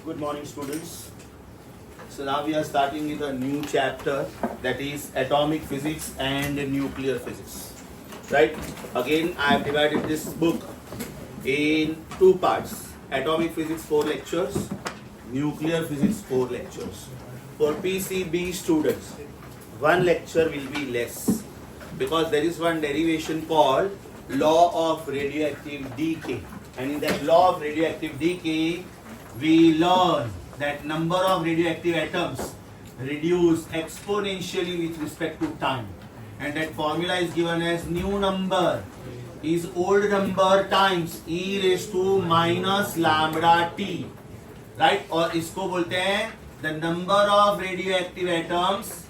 Good morning, students. So now we are starting with a new chapter, that is atomic physics and nuclear physics. Right? Again, I have divided this book in two parts. Atomic physics 4 lectures, nuclear physics 4 lectures. For PCB students, one lecture will be less because there is one derivation called law of radioactive decay, and in that law of radioactive decay we learn that number of radioactive atoms reduce exponentially with respect to time, and that formula is given as new number is old number times e raised to minus lambda t, right? और इसको बोलते हैं the number of radioactive atoms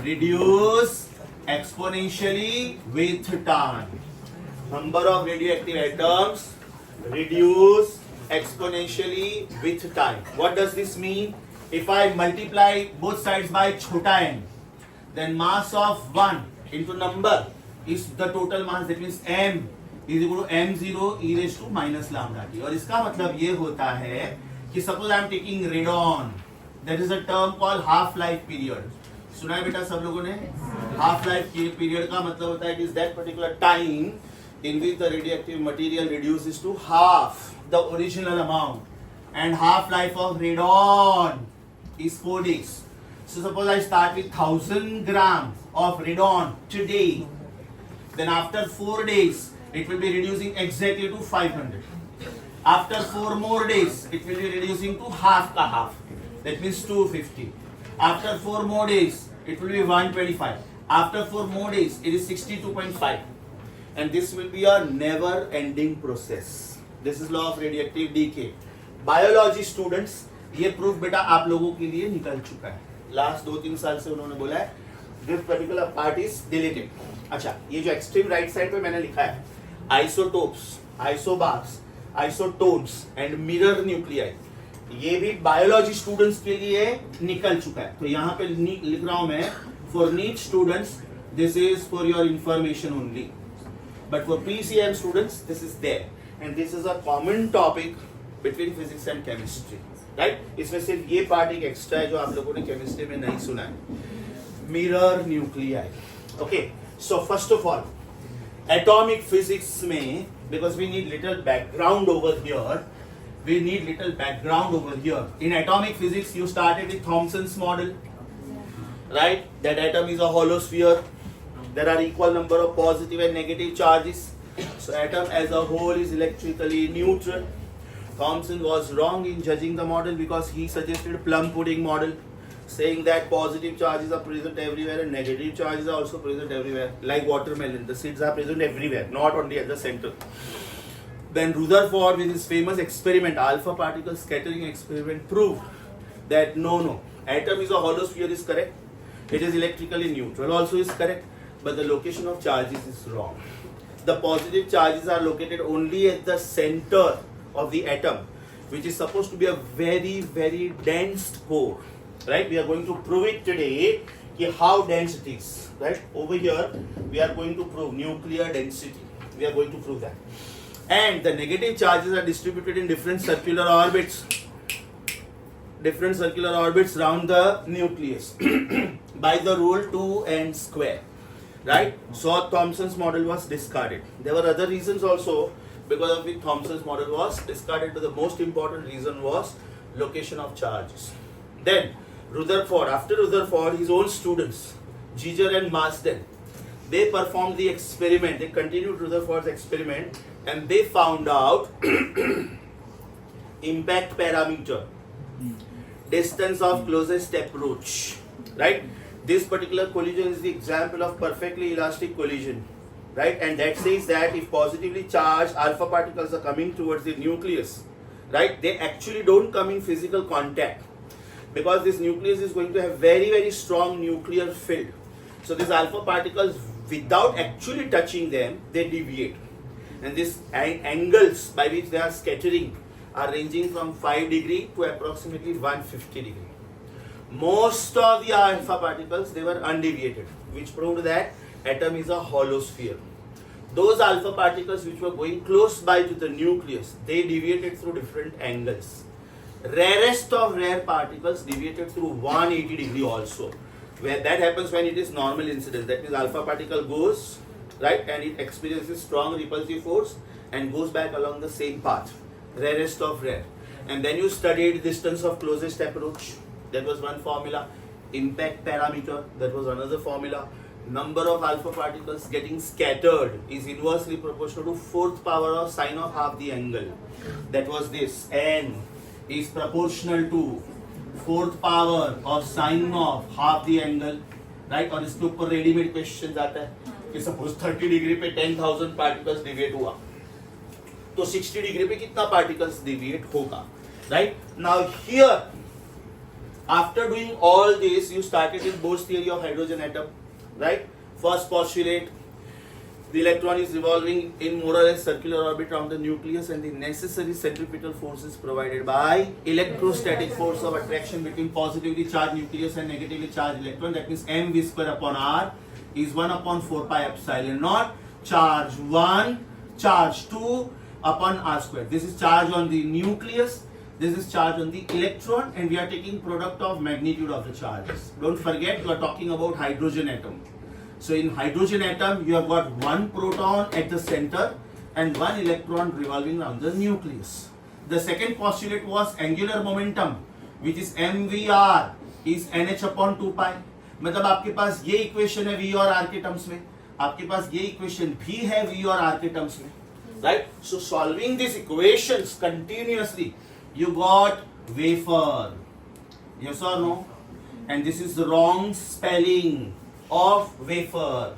reduce exponentially with time. Number of radioactive atoms reduce exponentially with time. What does this mean? If I multiply both sides by छोटा n, then mass of 1 into number is the total mass, that means m is equal to m0 e raised to minus lambda t. और इसका मतलब ये होता है कि suppose I am taking radon, there is a term called half life period. सुना है बेटा सब लोगों ने? half life period का मतलब होता है it is that particular time in which the radioactive material reduces to half the original amount, and half life of radon is 4 days. So suppose I start with 1000 grams of radon today, then after 4 days it will be reducing exactly to 500. After 4 more days it will be reducing to half ka half, that means 250. After 4 more days it will be 125. After 4 more days it is 62.5, and this will be a never ending process. This is law of radioactive decay. Biology students, ये proof बेटा आप लोगों के लिए निकल चुका है. Last 2-3 साल से उन्होंने बोला है this particular part is deleted. अच्छा, ये जो एक्सट्रीम राइट साइड पे मैंने लिखा है isotopes, isobars, isotones and mirror nuclei, ये भी बायोलॉजी स्टूडेंट्स के लिए निकल चुका है. तो यहाँ पे लिख रहा हूं मैं for NEET students, this is for your information only, but for PCM students this is there, and this is a common topic between physics and chemistry. Right? इसमें सिर्फ ये पार्ट एक एक्स्ट्रा है जो आप लोगों ने केमिस्ट्री में नहीं सुना है, mirror nuclei. Okay, so first of all atomic physics में, because we need little background over here, we need little background over here. In atomic physics you started with Thomson's model, right? That atom is a hollow sphere, there are equal number of positive and negative charges, so atom as a whole is electrically neutral. Thomson was wrong in judging the model because he suggested plum pudding model, saying that positive charges are present everywhere and negative charges are also present everywhere, like watermelon, the seeds are present everywhere, not only at the center. Then Rutherford with his famous experiment, alpha particle scattering experiment, proved that no, atom is a hollow sphere is correct, it is electrically neutral also is correct, but the location of charges is wrong. The positive charges are located only at the center of the atom, which is supposed to be a very, very dense core. Right? We are going to prove it today, how dense it is. Right? Over here, we are going to prove nuclear density. We are going to prove that. And the negative charges are distributed in different circular orbits. Different circular orbits around the nucleus by the rule 2n square. Right? So Thomson's model was discarded. There were other reasons also because of which Thomson's model was discarded, but the most important reason was location of charges. Then Rutherford, after Rutherford, his own students, Giger and Marsden, they performed the experiment. They continued Rutherford's experiment and they found out impact parameter, distance of closest approach. Right? This particular collision is the example of perfectly elastic collision. Right? And that says that if positively charged alpha particles are coming towards the nucleus, right, they actually don't come in physical contact, because this nucleus is going to have very, very strong nuclear field. So these alpha particles, without actually touching them, they deviate, and these angles by which they are scattering are ranging from 5 degree to approximately 150 degree. Most of the alpha particles, they were undeviated, which proved that atom is a hollow sphere. Those alpha particles which were going close by to the nucleus, they deviated through different angles. rarest of rare particles deviated through 180 degree also. Where that happens when it is normal incidence. That means alpha particle goes, right, and it experiences strong repulsive force and goes back along the same path. Rarest of rare. And then you studied distance of closest approach. That was one formula. Impact parameter. That was another formula. Number of alpha particles getting scattered is inversely proportional to fourth power of sine of half the angle. That was this. N is proportional to fourth power of sine of half the angle. Right? और इसके ऊपर readymade question आता है कि suppose 30 degree पे 10,000 particles deviate हुआ तो 60 degree पे कितना पार्टिकल्स डिविएट होगा. Right? Now here, after doing all this, you started with Bohr's theory of hydrogen atom. Right? First postulate, the electron is revolving in more or less circular orbit around the nucleus and the necessary centripetal force is provided by electrostatic force of attraction between positively charged nucleus and negatively charged electron. That means mv square upon r is 1 upon 4 pi epsilon naught, charge 1, charge 2 upon r square. This is charge on the nucleus, this is charge on the electron, and we are taking product of magnitude of the charges. Don't forget, you are talking about hydrogen atom. So in hydrogen atom, you have got one proton at the center and one electron revolving around the nucleus. The second postulate was angular momentum, which is mvr is nh upon 2 pi. मतलब आपके पास ये equation है v और r के terms में, आपके पास ये equation भी है v और r के टर्म्स में, right? So solving these equations continuously, you got wafer. Yes or no? And this is the wrong spelling of wafer.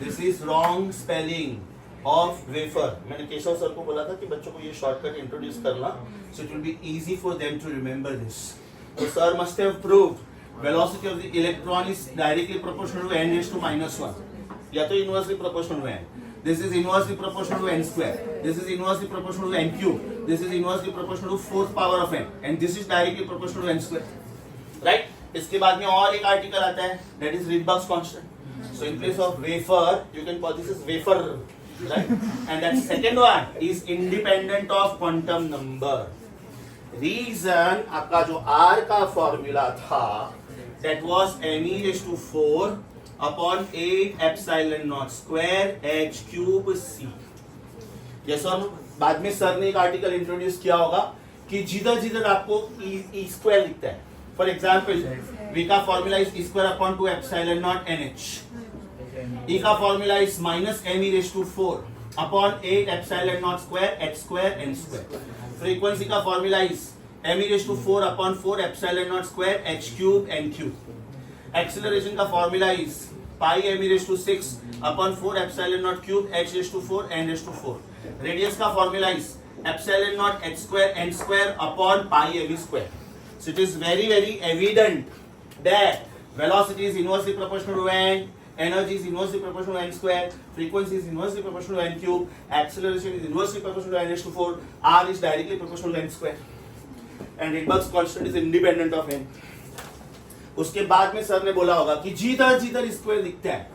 This is wrong spelling of wafer. मैंने Keshav sir को बोला था कि बच्चों को ये शॉर्टकट इंट्रोड्यूस करना, so it will be easy for them to remember this. So sir must have proved velocity of the electron is directly proportional to n raised to minus 1. या तो inversely proportional to n. This is inversely proportional to n square. This is inversely proportional to n cube. This is inversely proportional to fourth power of n. And this is directly proportional to n square. Right? इसके बाद में और एक article आता है, that is Rydberg's constant. So in place of wafer, you can call this as wafer, right? And that second one is independent of quantum number. Reason आपका जो R का फॉर्मूला था, that was me raised to 4 upon 8 epsilon naught square h cube c. Yes or no? बाद में sir ने एक article introduce किया होगा कि जिधर जिधर आपको e स्क्वायर लिखता है. For example, V का formula is e square upon 2 epsilon naught nh. E का formula is minus me raised to 4 upon 8 epsilon naught square h square n square. Frequency का formula is me raised to 4 upon 4 epsilon naught square h cube n cube. Acceleration का formula is pi me raised to 6 upon 4 epsilon naught cube h raised to 4 n raised to 4. Radius का formula is epsilon naught h square n square upon pi m square. So it is very evident that velocity is inversely proportional to n, energy is inversely proportional to n square, frequency is inversely proportional to n cube, acceleration is inversely proportional to n raised to 4, r is directly proportional to n square, and Rydberg's constant is independent of n. उसके बाद में sir ने बोला होगा कि जिधर जिधर square लिखता है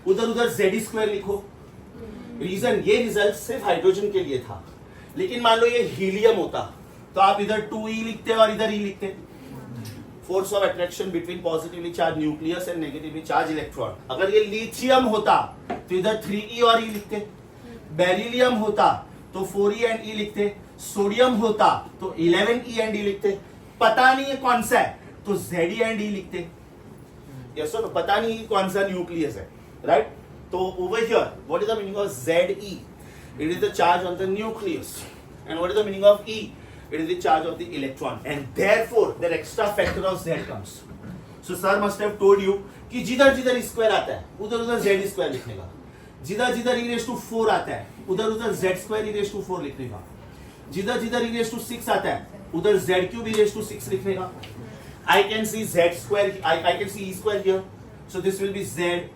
उधर उधर z स्क्वायर लिखो. रीजन, ये रिजल्ट सिर्फ हाइड्रोजन के लिए था, लेकिन मान लो ये हीलियम होता तो आप इधर 2e लिखते और इधर e लिखते. Force of attraction between positively charge nucleus and negatively charge electron. अगर ये लिथियम होता तो इधर 3e और e लिखते. बेरिलियम होता तो 4e एंड e लिखते. सोडियम होता तो 11e एंड e लिखते. पता नहीं है कौन सा है तो Ze एंड e लिखते. यस और पता नहीं कौन सा न्यूक्लियस है, राइट? तो over here what is the meaning of Ze? It is the charge on the nucleus. And what is the meaning of E? It is the charge of the electron, and therefore that extra factor of Z comes. So sir must have told you कि जिधर जिधर square आता है उधर उधर Z square लिखने का. जिधर जिधर e raised to 4 आता है उधर उधर Z square e raised to 4 लिखने का. जिधर जिधर e raised to 6 आता है उधर Z cube e raised to 6 लिखने का. I can see Z square, I can see e square here, so this will be Z.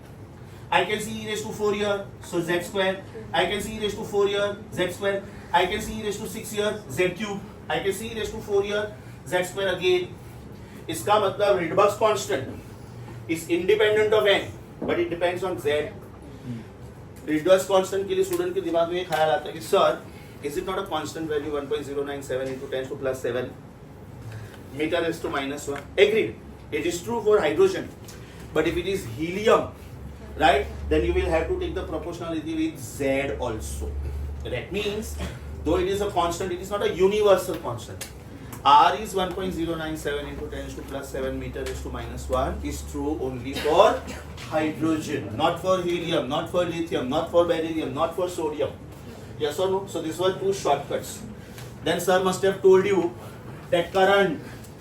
I can see e raised to 4 here, so Z square. I can see e raised to 4 here, Z square. I can see e raised to 6 here, Z cube. I can see e raised to 4 here, Z square again. इसका मतलब Rydberg's constant is independent of n, but it depends on Z. Rydberg's constant के लिए student के दिमाग में ये ख्याल आता है कि sir, is it not a constant value 1.097 into 10 to plus 7? meter raised to minus 1. Agreed. It is true for hydrogen. But if it is helium, right, then you will have to take the proportionality with Z also. That means, though it is a constant, it is not a universal constant. R is 1.097 into 10 to plus 7 meter raised to minus 1 is true only for hydrogen, not for helium, not for lithium, not for beryllium, not for sodium. Yes or no? So these were two shortcuts. Then sir must have told you that current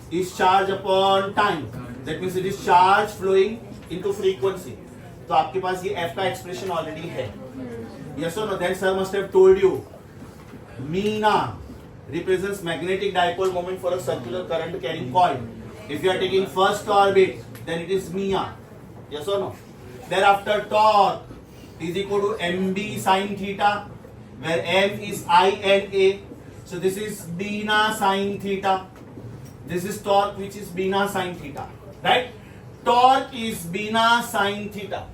is charge upon time. That means it is charge flowing into frequency. तो आपके पास ये F का expression already है. Yes or no? Then sir must have told you Meena represents magnetic dipole moment for a circular current carrying coil. If you are taking first orbit, then it is Mea. Yes or no? Thereafter torque is equal to mb sin theta, where m is I and A. So this is Bina sin theta. This is torque which is Bina sin theta. Right? Torque is Bina sin theta.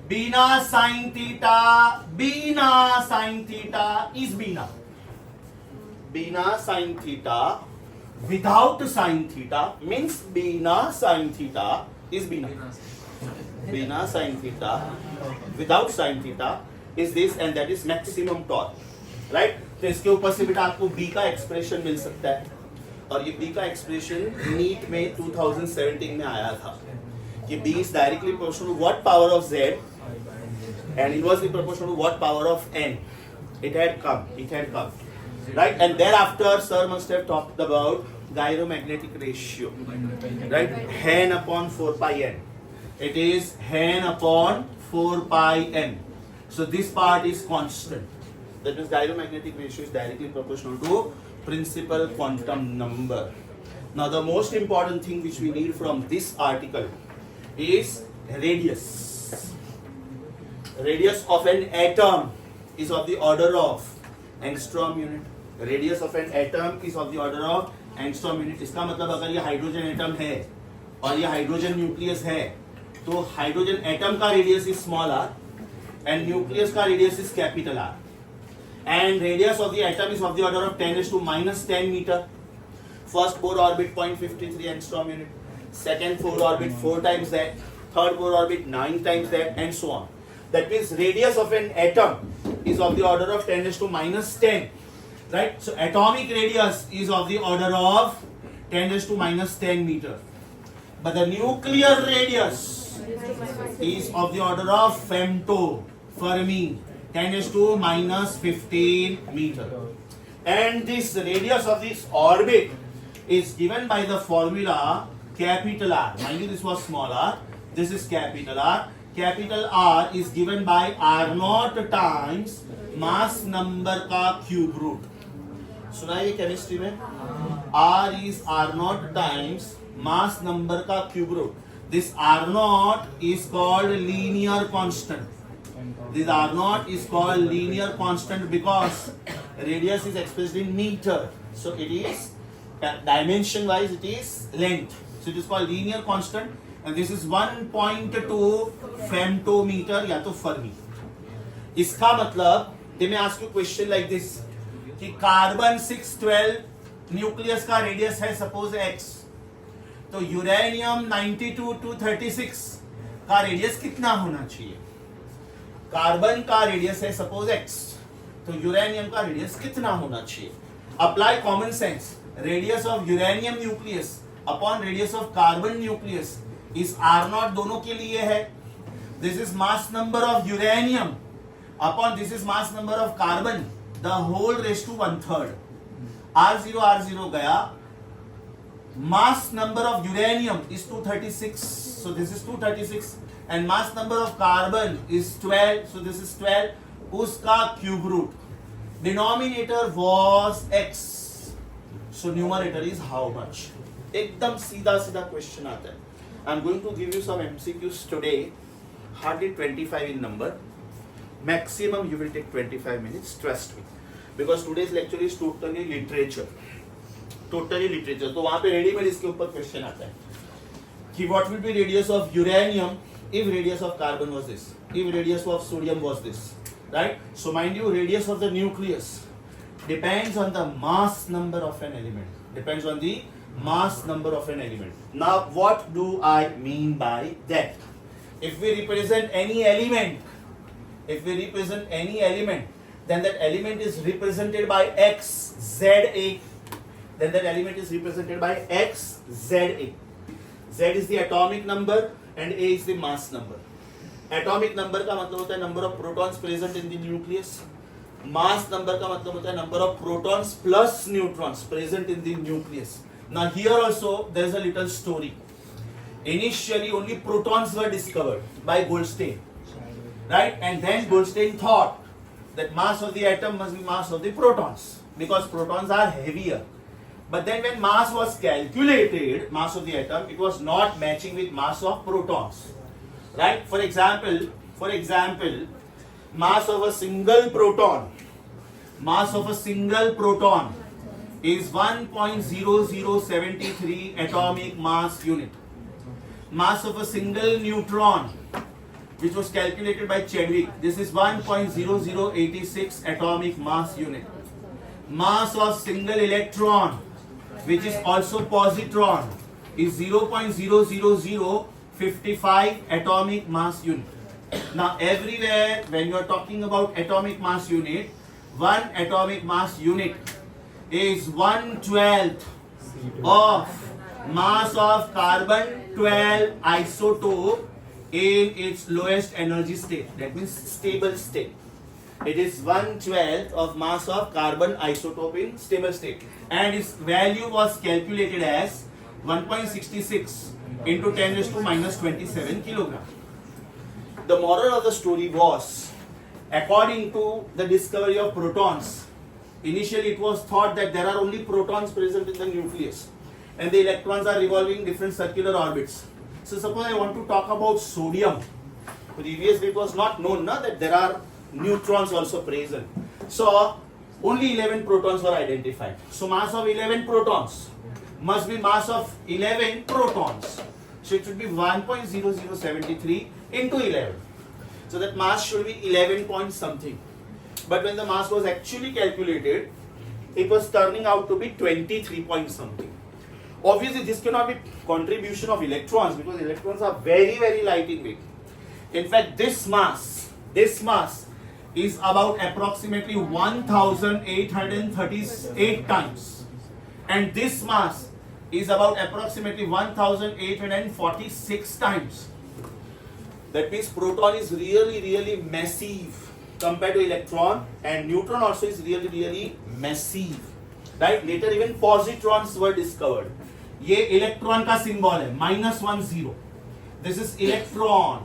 Bina sin theta. Bina sin theta is Bina. Bina sin theta without sin theta means Bina sin theta is Bina. Bina sin theta without sin theta is this, and that is maximum torque. Right? तो इसके ऊपर से बेटा आपको B का expression मिल सकता है, और ये B का एक्सप्रेशन नीट में 2017 में आया था कि B is directly proportional to what power of Z and inversely proportional to what power of N. It had come. Right? And thereafter, sir must have talked about gyromagnetic ratio. Right? N upon 4 pi N. It is N upon 4 pi N. So this part is constant. That means gyromagnetic ratio is directly proportional to principal quantum number. Now the most important thing which we need from this article is radius. Radius of an atom is of the order of angstrom unit. Radius of an atom is of the order of angstrom unit. इसका मतलब अगर ये hydrogen atom है और ये hydrogen nucleus है, तो hydrogen atom का radius is small r and nucleus का radius is capital R. And radius of the atom is of the order of 10 to minus 10 meter. First Bohr orbit 0.53 angstrom unit. Second Bohr orbit 4 times that. Third Bohr orbit 9 times that, and so on. That means radius of an atom is of the order of 10 to minus 10. Right? So atomic radius is of the order of 10 to minus 10 meter. But the nuclear radius is of the order of femto, Fermi, 10 to minus 15 meter. And this radius of this orbit is given by the formula capital R. Mind you, this was small r, this is capital R. Capital R is given by R naught times mass number का cube root. सुना है ये chemistry में? R is R naught times mass number का cube root. This R naught is called linear constant. This R naught is called linear constant because radius is expressed in meter. So it is dimension wise it is length. So it is called linear constant, and this is 1.2 femtometer या तो Fermi. इसका मतलब they may ask you question like this कि carbon 612 nucleus का radius है suppose x, तो uranium 92-236 का radius कितना होना चाहिए? कार्बन का रेडियस है सपोज x, तो यूरेनियम का रेडियस कितना होना चाहिए? Apply common sense. Radius of uranium nucleus upon radius of carbon nucleus is R naught दोनों के लिए है. This is mass number of uranium upon this is mass number of carbon, the whole raise to 1/3. R0 गया. Mass number of uranium is 236, so this is 236, and mass number of carbon is 12, so this is 12. उसका cube root. Denominator was x, so numerator is how much? एकदम सीधा question आता है. I'm going to give you some MCQs today, hardly 25 in number. Maximum you will take 25 minutes, trust me, because today's lecture is totally literature. तो वहां पे readymade इसके ऊपर question आता है कि what will be radius of uranium if radius of carbon was this, if radius of sodium was this, right? So mind you, radius of the nucleus depends on the mass number of an element. Depends on the mass number of an element. Now, what do I mean by that? If we represent any element, then that element is represented by x, z, a. Then that element is represented by x, z, a. Z is the atomic number and A is the mass number. Atomic number का मतलब होता है number of protons present in the nucleus. Mass number का मतलब होता है number of protons plus neutrons present in the nucleus. Now here also there is a little story. Initially only protons were discovered by Goldstein, right? And then Goldstein thought that mass of the atom must be mass of the protons because protons are heavier. But then when mass was calculated, mass of the atom, it was not matching with mass of protons, right? For example, mass of a single proton is 1.0073 atomic mass unit. Mass of a single neutron, which was calculated by Chadwick, this is 1.0086 atomic mass unit. Mass of single electron, which is also positron, is 0.00055 atomic mass unit. Now everywhere when you are talking about atomic mass unit, one atomic mass unit is 1/12 of mass of carbon-12 isotope in its lowest energy state, that means stable state. It is 1/12 of mass of carbon isotope in stable state, and its value was calculated as 1.66 into 10 raised to minus 27 kilogram. The moral of the story was, according to the discovery of protons, initially it was thought that there are only protons present in the nucleus and the electrons are revolving different circular orbits. So suppose I want to talk about sodium. Previously it was not known that there are neutrons also present. So only 11 protons were identified. So mass of 11 protons must be mass of 11 protons. So it should be 1.0073 into 11. So that mass should be 11 point something. But when the mass was actually calculated, it was turning out to be 23 point something. Obviously this cannot be contribution of electrons because electrons are very, very light in weight. In fact, this mass is about approximately 1838 times, and this mass is about approximately 1846 times. That means proton is really, really massive compared to electron, and neutron also is really, really massive, right? Later even positrons were discovered. ये electron का symbol है -10. This is electron,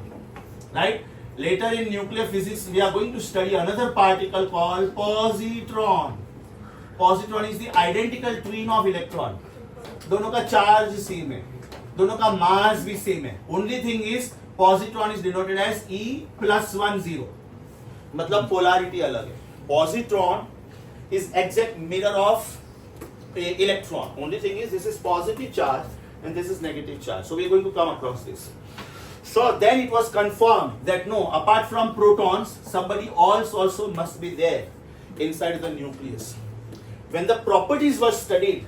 right? Later in nuclear physics, we are going to study another particle called positron. Positron is the identical twin of electron. दोनों का charge same है, दोनों का mass भी same है. Only thing is positron is denoted as E+10. मतलब polarity अलग है. Positron is exact mirror of electron. Only thing is this is positive charge and this is negative charge. So we are going to come across this. So then it was confirmed that no, apart from protons, somebody else also must be there inside the nucleus. When the properties were studied,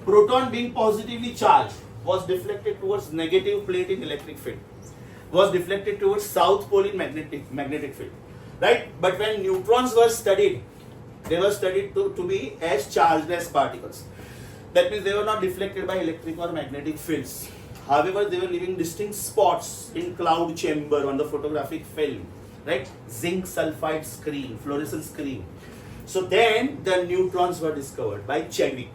proton being positively charged was deflected towards negative plate in electric field, was deflected towards south pole in magnetic field, right? But when neutrons were studied, they were studied to be as chargeless particles. That means they were not deflected by electric or magnetic fields. However, they were leaving distinct spots in cloud chamber on the photographic film, right? Zinc sulfide screen, fluorescent screen. So then the neutrons were discovered by Chadwick.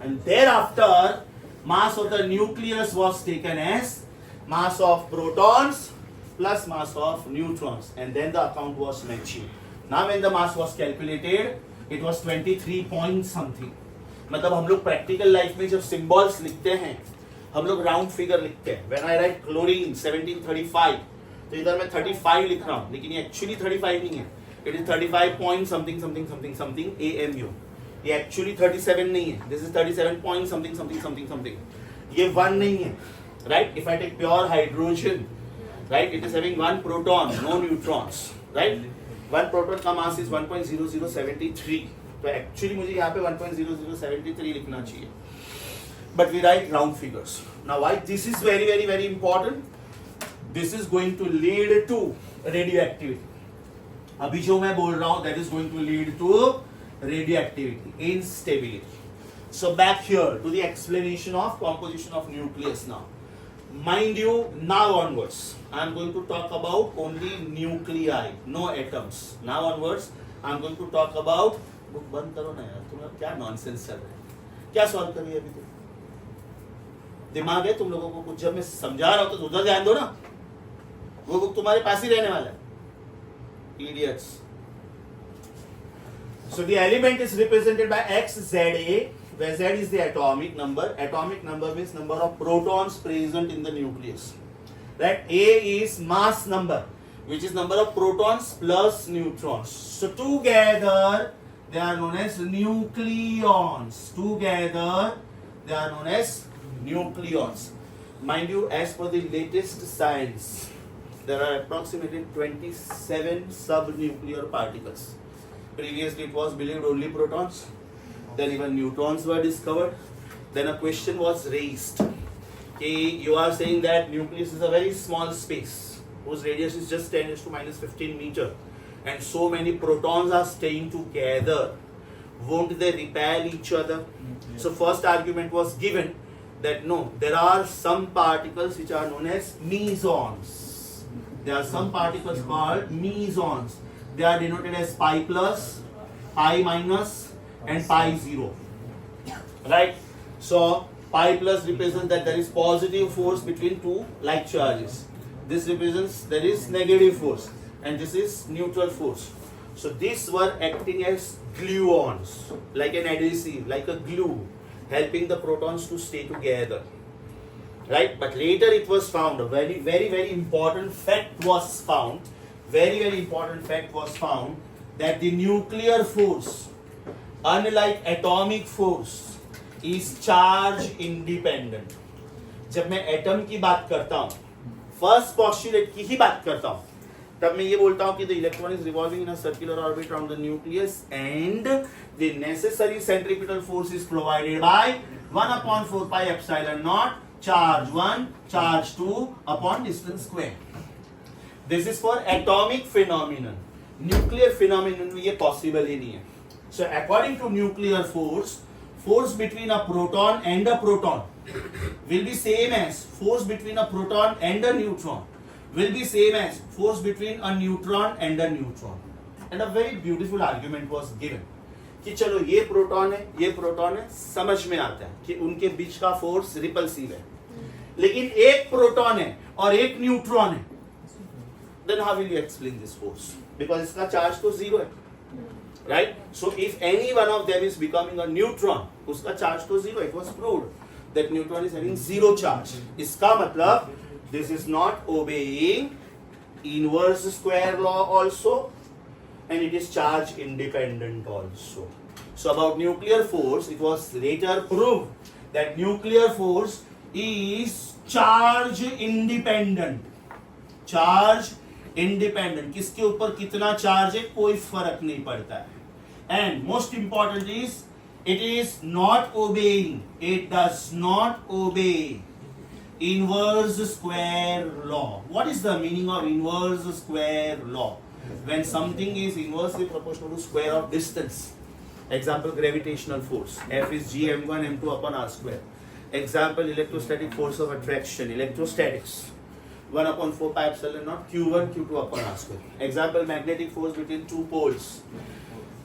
And thereafter, mass of the nucleus was taken as mass of protons plus mass of neutrons. And then the account was mentioned. Now when the mass was calculated, it was 23 point something. मतलब हम लोग practical life में जब symbols लिखते हैं, हम लोग round figure लिखते हैं. When I write chlorine 1735, तो इधर मैं 35 लिख रहा हूँ, लेकिन ये एक्चुअली 35 नहीं है. It is 35 point something something something something AMU. ये एक्चुअली 37 नहीं है. This is 37 point something something something something. ये 1 नहीं है, right? If I take pure hydrogen, right, it is having 1 proton, no neutrons, right? 1 proton का mass is 1.0073. तो actually मुझे यहाँ पे 1.0073 लिखना चाहिए, but we write round figures. Now why this is very very very important? This is going to lead to radioactivity. अभी जो मैं बोल रहा हूं that is going to lead to radioactivity, instability. So back here to the explanation of composition of nucleus now. Mind you, now onwards, I am going to talk about only nuclei, no atoms. Now onwards, I am going to talk about. Book बंद करो ना यार, तुम क्या nonsense चल रहा है? क्या सॉल्व कर रही है अभी तुम? दिमाग है तुम लोगों को? कुछ जब मैं समझा रहा हूं तो उधर ध्यान दो ना. वो बुक तुम्हारे पास ही रहने वाला है. Idiots. So the element is represented by XZA, where Z is the atomic number. Atomic number means number of protons present in the nucleus. Right? A is mass number, which is number of protons plus neutrons. So together they are known as nucleons. Together they are known as nucleons. Mind you, as per the latest science, there are approximately 27 subnuclear particles. Previously it was believed only protons, then even neutrons were discovered. Then a question was raised. You are saying that nucleus is a very small space whose radius is just 10 to minus 15 meter, and so many protons are staying together. Won't they repel each other? So first argument was given that no, there are some particles which are known as mesons. There are some particles called mesons. They are denoted as pi plus, pi minus, and pi 0. Right? So pi plus represents that there is positive force between two like charges. This represents there is negative force, and this is neutral force. So these were acting as gluons, like an adhesive, like a glue, helping the protons to stay together. Right? But later it was found, a very very very important fact was found. Very very important fact was found that the nuclear force, unlike atomic force, is charge independent. जब मैं atom की बात करता हूँ, first postulate की ही बात करता हूँ, तब मैं ये बोलता हूँ कि the electron is revolving in a circular orbit around the nucleus and the necessary centripetal force is provided by 1/4 pi epsilon naught charge 1 charge 2 upon distance square. This is for atomic phenomenon. Nuclear phenomenon में ये possible ही नहीं है. So according to nuclear force, force between a proton and a proton will be same as force between a proton and a neutron will be same as force between a neutron and a neutron. And a very beautiful argument was given कि चलो ये proton है, समझ में आता है कि उनके बीच का फोर्स रिपल्सिव है, लेकिन एक प्रोटॉन है और एक न्यूट्रॉन है. Then how will you explain this force? Because इसका चार्ज तो 0 है. Right? So if any one of them is becoming a neutron, उसका चार्ज तो 0. It was proved that neutron is having 0 charge. इसका मतलब this is not obeying inverse square law also, and it is charge independent also. So about nuclear force, it was later proved that nuclear force is charge independent. Charge independent. किसके ऊपर कितना charge है कोई फर्क नहीं पड़ता है. And most important is it is not obeying. It does not obey inverse square law. What is the meaning of inverse square law? When something is inversely proportional to square of distance. Example, gravitational force. F is g m1 m2 upon r square. Example, electrostatic force of attraction. Electrostatics. 1/4 pi epsilon naught q1 q2 upon r square. Example, magnetic force between two poles.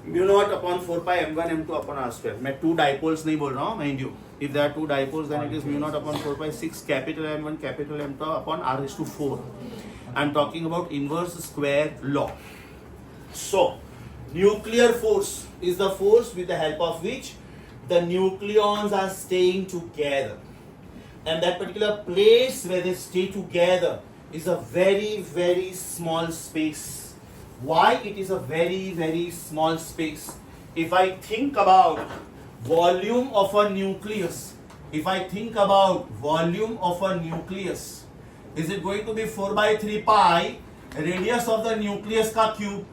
Mu naught upon 4 pi m1 m2 upon r square. मैं two dipoles नहीं बोल रहा हूँ, mind you. If there are two dipoles, then it is mu naught upon 4 pi 6 capital M1 capital M2 upon r raised to 4. I'm talking about inverse square law. So, nuclear force is the force with the help of which the nucleons are staying together. And that particular place where they stay together is a very, very small space. Why it is a very, very small space? If I think about volume of a nucleus, is it going to be 4/3 pi radius of the nucleus का cube?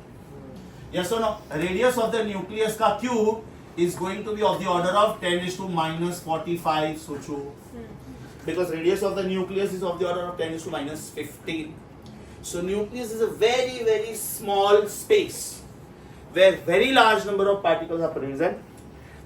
Yes or no? Radius of the nucleus का cube is going to be of the order of 10 is to minus 45. सोचो. Because radius of the nucleus is of the order of 10 is to minus 15. So nucleus is a very, very small space where very large number of particles are present.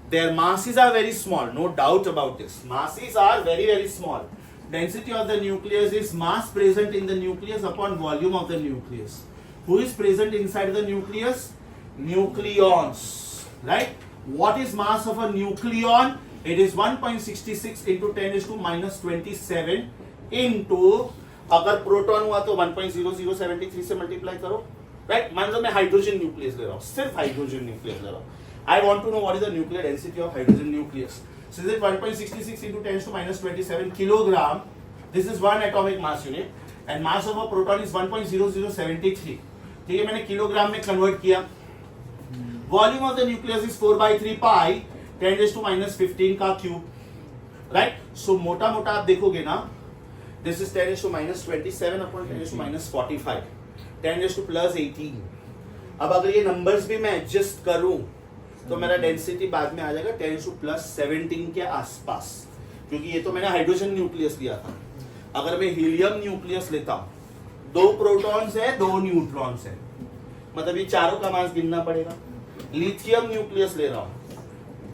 Their masses are very small, no doubt about this. Masses are very, very small. Density of the nucleus is mass present in the nucleus upon volume of the nucleus. Who is present inside the nucleus? Nucleons, right? What is mass of a nucleon? It is 1.66 into 10 is to minus 27 into, अगर proton हुआ तो 1.0073 से multiply करो, right? मान लो मैं hydrogen nucleus ले रहा हूँ, सिर्फ हाइड्रोजन न्यूक्लियस ले रहा हूँ. I want to know what is the nuclear density of hydrogen nucleus. So is it 1.66 into 10 to minus 27 kilogram. This is one atomic mass unit and mass of a proton is 1.0073. ठीक है, मैंने kilogram में convert किया. Volume of the nucleus is 4/3 pi 10 raised to minus 15 का cube, right? सो मोटा मोटा आप देखोगे ना, this is 10 raised to minus 27 upon 10 raised to minus 45, 10 raised to plus 18. अब अगर ये नंबर्स भी मैं एडजस्ट करूं तो मेरा डेंसिटी बाद में आ जाएगा 10 टू प्लस 17 के आसपास, क्योंकि ये तो मैंने हाइड्रोजन न्यूक्लियस लिया था. अगर मैं हीलियम न्यूक्लियस लेता हूं, 2 प्रोटॉन्स है 2 न्यूट्रॉन्स है, मतलब ये चारों का मास गिनना पड़ेगा. लिथियम न्यूक्लियस ले रहा हूं,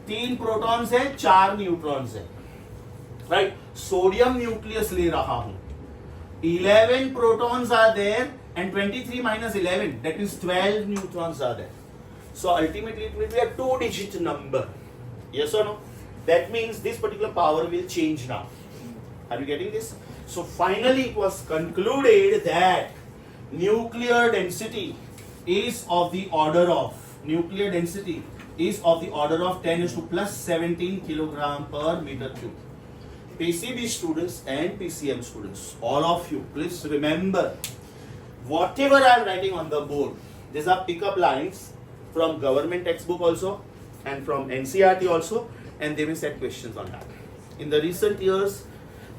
3 प्रोटॉन्स है 4 न्यूट्रॉन्स है, राइट? सोडियम न्यूक्लियस ले रहा हूं, 11 protons are there and 23 minus 11, that is 12 neutrons are there. So ultimately it will be a 2-digit number. Yes or no? That means this particular power will change now. Are you getting this? So finally it was concluded that nuclear density is of the order of 10 is to plus 17 kilogram per meter cube. PCB students and PCM students, all of you, please remember, whatever I am writing on the board, these are pickup lines from government textbook also and from NCERT also, and they will set questions on that. In the recent years,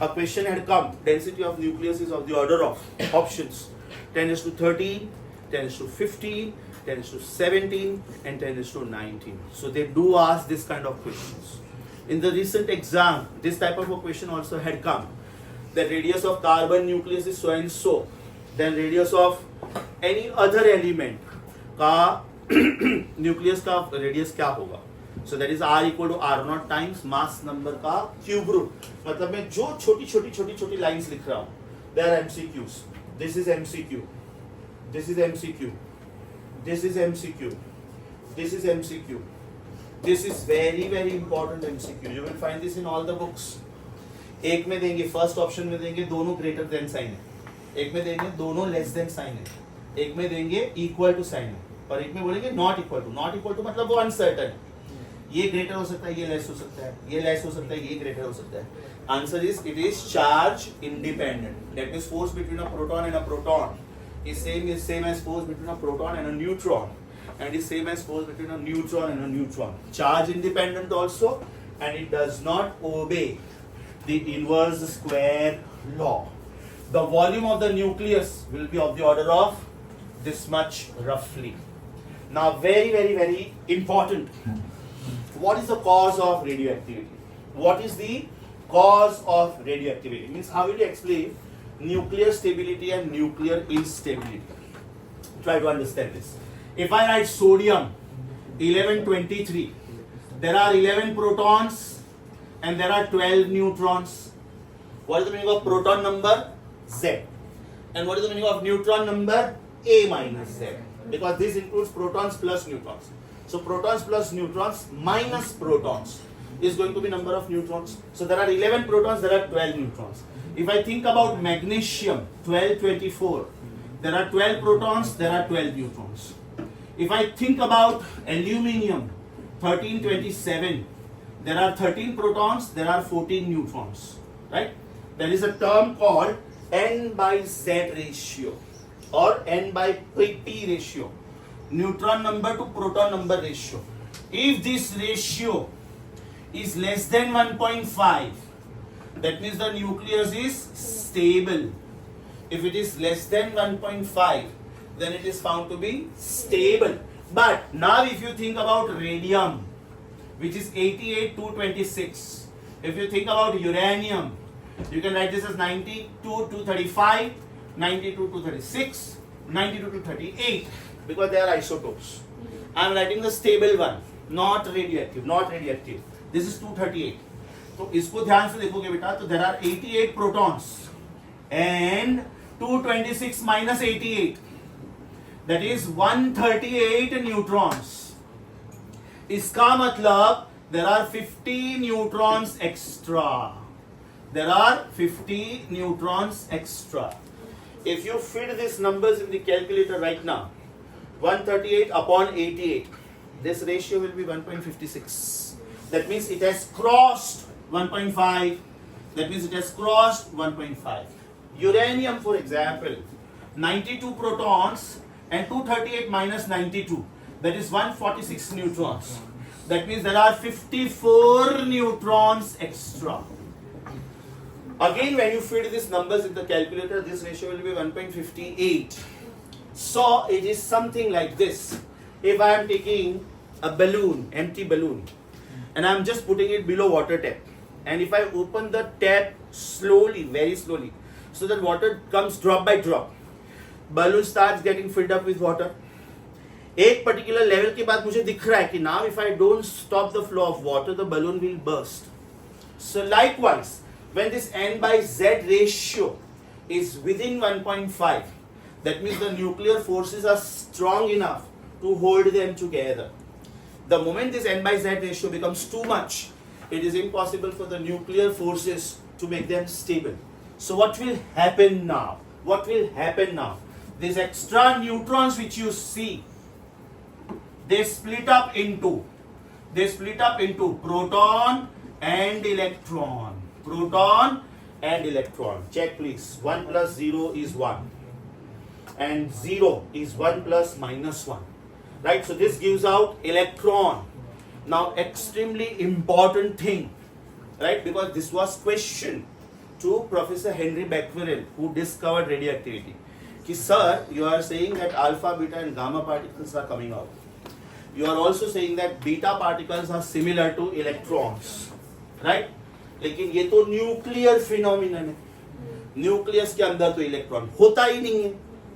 a question had come, density of nucleus is of the order of options 10 is to 13, 10 is to 15, 10 is to 17, and 10 is to 19. So they do ask this kind of questions. In the recent exam, this type of a question also had come. The radius of carbon nucleus is so and so. Then radius of any other element का nucleus का radius क्या होगा? So that is R equal to R0 times mass number का cube root. मतलब मैं जो छोटी lines लिख रहा हूँ, they are MCQs. This is MCQ. This is MCQ. This is MCQ. This is MCQ. This is very, very important MCQ. You will find this in all the books. एक में देंगे, फर्स्ट ऑप्शन में देंगे दोनों greater than sign है, एक में देंगे दोनों लेस देन साइन है, एक में देंगे इक्वल टू साइन है, और एक में बोलेंगे not equal to. Not equal to मतलब वो अनसर्टेन है, ये ग्रेटर हो सकता है, ये लेस हो सकता है, ये लेस हो सकता है, ये ग्रेटर हो सकता है. Answer is it is charge independent. That means force between a proton and a proton is same as force between a proton and a neutron, and is same as force between a neutron and a neutron. Charge independent also, and it does not obey the inverse square law. The volume of the nucleus will be of the order of this much roughly. Now very, very, very important, what is the cause of radioactivity? What is the cause of radioactivity? Means how will you explain nuclear stability and nuclear instability? Try to understand this. If I write sodium 1123, there are 11 protons and there are 12 neutrons. What is the meaning of proton number? Z. And what is the meaning of neutron number? A minus Z. Because this includes protons plus neutrons. So protons plus neutrons minus protons is going to be number of neutrons. So there are 11 protons, there are 12 neutrons. If I think about magnesium 1224, there are 12 protons, there are 12 neutrons. If I think about aluminium 1327, there are 13 protons, there are 14 neutrons, right? There is a term called N by Z ratio or N by P ratio, neutron number to proton number ratio. If this ratio is less than 1.5, that means the nucleus is stable. If it is less than 1.5, then it is found to be stable. But now if you think about radium, which is 88 226, if you think about uranium, you can write this as 92 235, 92 236, 92 238, because they are isotopes. I am writing the stable one, not radioactive, not radioactive. This is 238. तो इसको ध्यान से देखोगे बेटा, तो there are 88 protons and 226 minus 88, that is 138 neutrons. इसका मतलब there are 50 neutrons extra. There are 50 neutrons extra. If you feed these numbers in the calculator right now, 138 upon 88, this ratio will be 1.56. That means it has crossed 1.5. That means it has crossed 1.5. Uranium, for example, 92 protons and 238 minus 92, that is 146 neutrons. That means there are 54 neutrons extra. Again, when you feed these numbers in the calculator, this ratio will be 1.58. So it is something like this. If I am taking a balloon, empty balloon, and I am just putting it below water tap, and if I open the tap slowly, very slowly, so that water comes drop by drop, balloon starts getting filled up with water. एक particular level के बाद मुझे दिख रहा है कि now if I don't stop the flow of water, the balloon will burst. So likewise, when this n by z ratio is within 1.5, that means the nuclear forces are strong enough to hold them together. The moment this n by z ratio becomes too much, it is impossible for the nuclear forces to make them stable. So what will happen now? What will happen now? These extra neutrons which you see, they split up into proton and electron. Proton and electron. Check please. 1 plus 0 is 1. And 0 is 1 plus minus 1. Right? So this gives out electron. Now extremely important thing. Right? Because this was question to Professor Henry Becquerel, who discovered radioactivity. Ki, sir, you are saying that alpha, beta and gamma particles are coming out. You are also saying that beta particles are similar to electrons. Right? लेकिन ये तो nuclear phenomenon है, nucleus के अंदर तो electron होता ही नहीं है,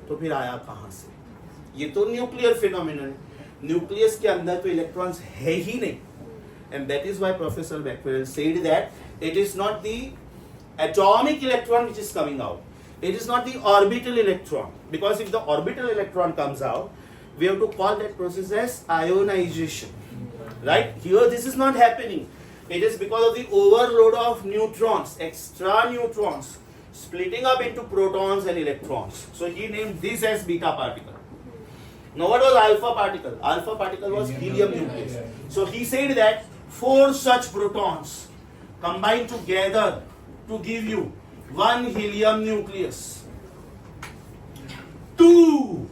तो फिर आया कहां से? ये तो न्यूक्लियर फिनोमिनन है, न्यूक्लियस के अंदर तो इलेक्ट्रॉन्स है ही नहीं. And that is why Professor Becquerel said that it is not the atomic electron which is coming out, it is not the orbital electron, because if the orbital electron comes out, we have to call that process as ionization. Right? Here this is not happening. It is because of the overload of neutrons, extra neutrons, splitting up into protons and electrons. So he named this as beta particle. Now what was alpha particle? Alpha particle was helium nucleus. So he said that 4 such protons combine together to give you 1 helium nucleus. 2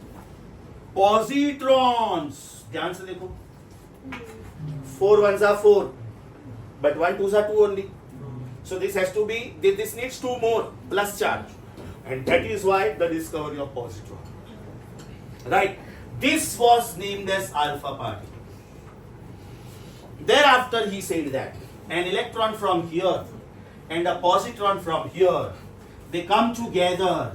positrons. ध्यान से देखो. 4 ones are 4. But 1 2s are 2 only. So this has to be, this needs 2 more plus charge. And that is why the discovery of positron. Right? This was named as alpha particle. Thereafter he said that an electron from here and a positron from here, they come together,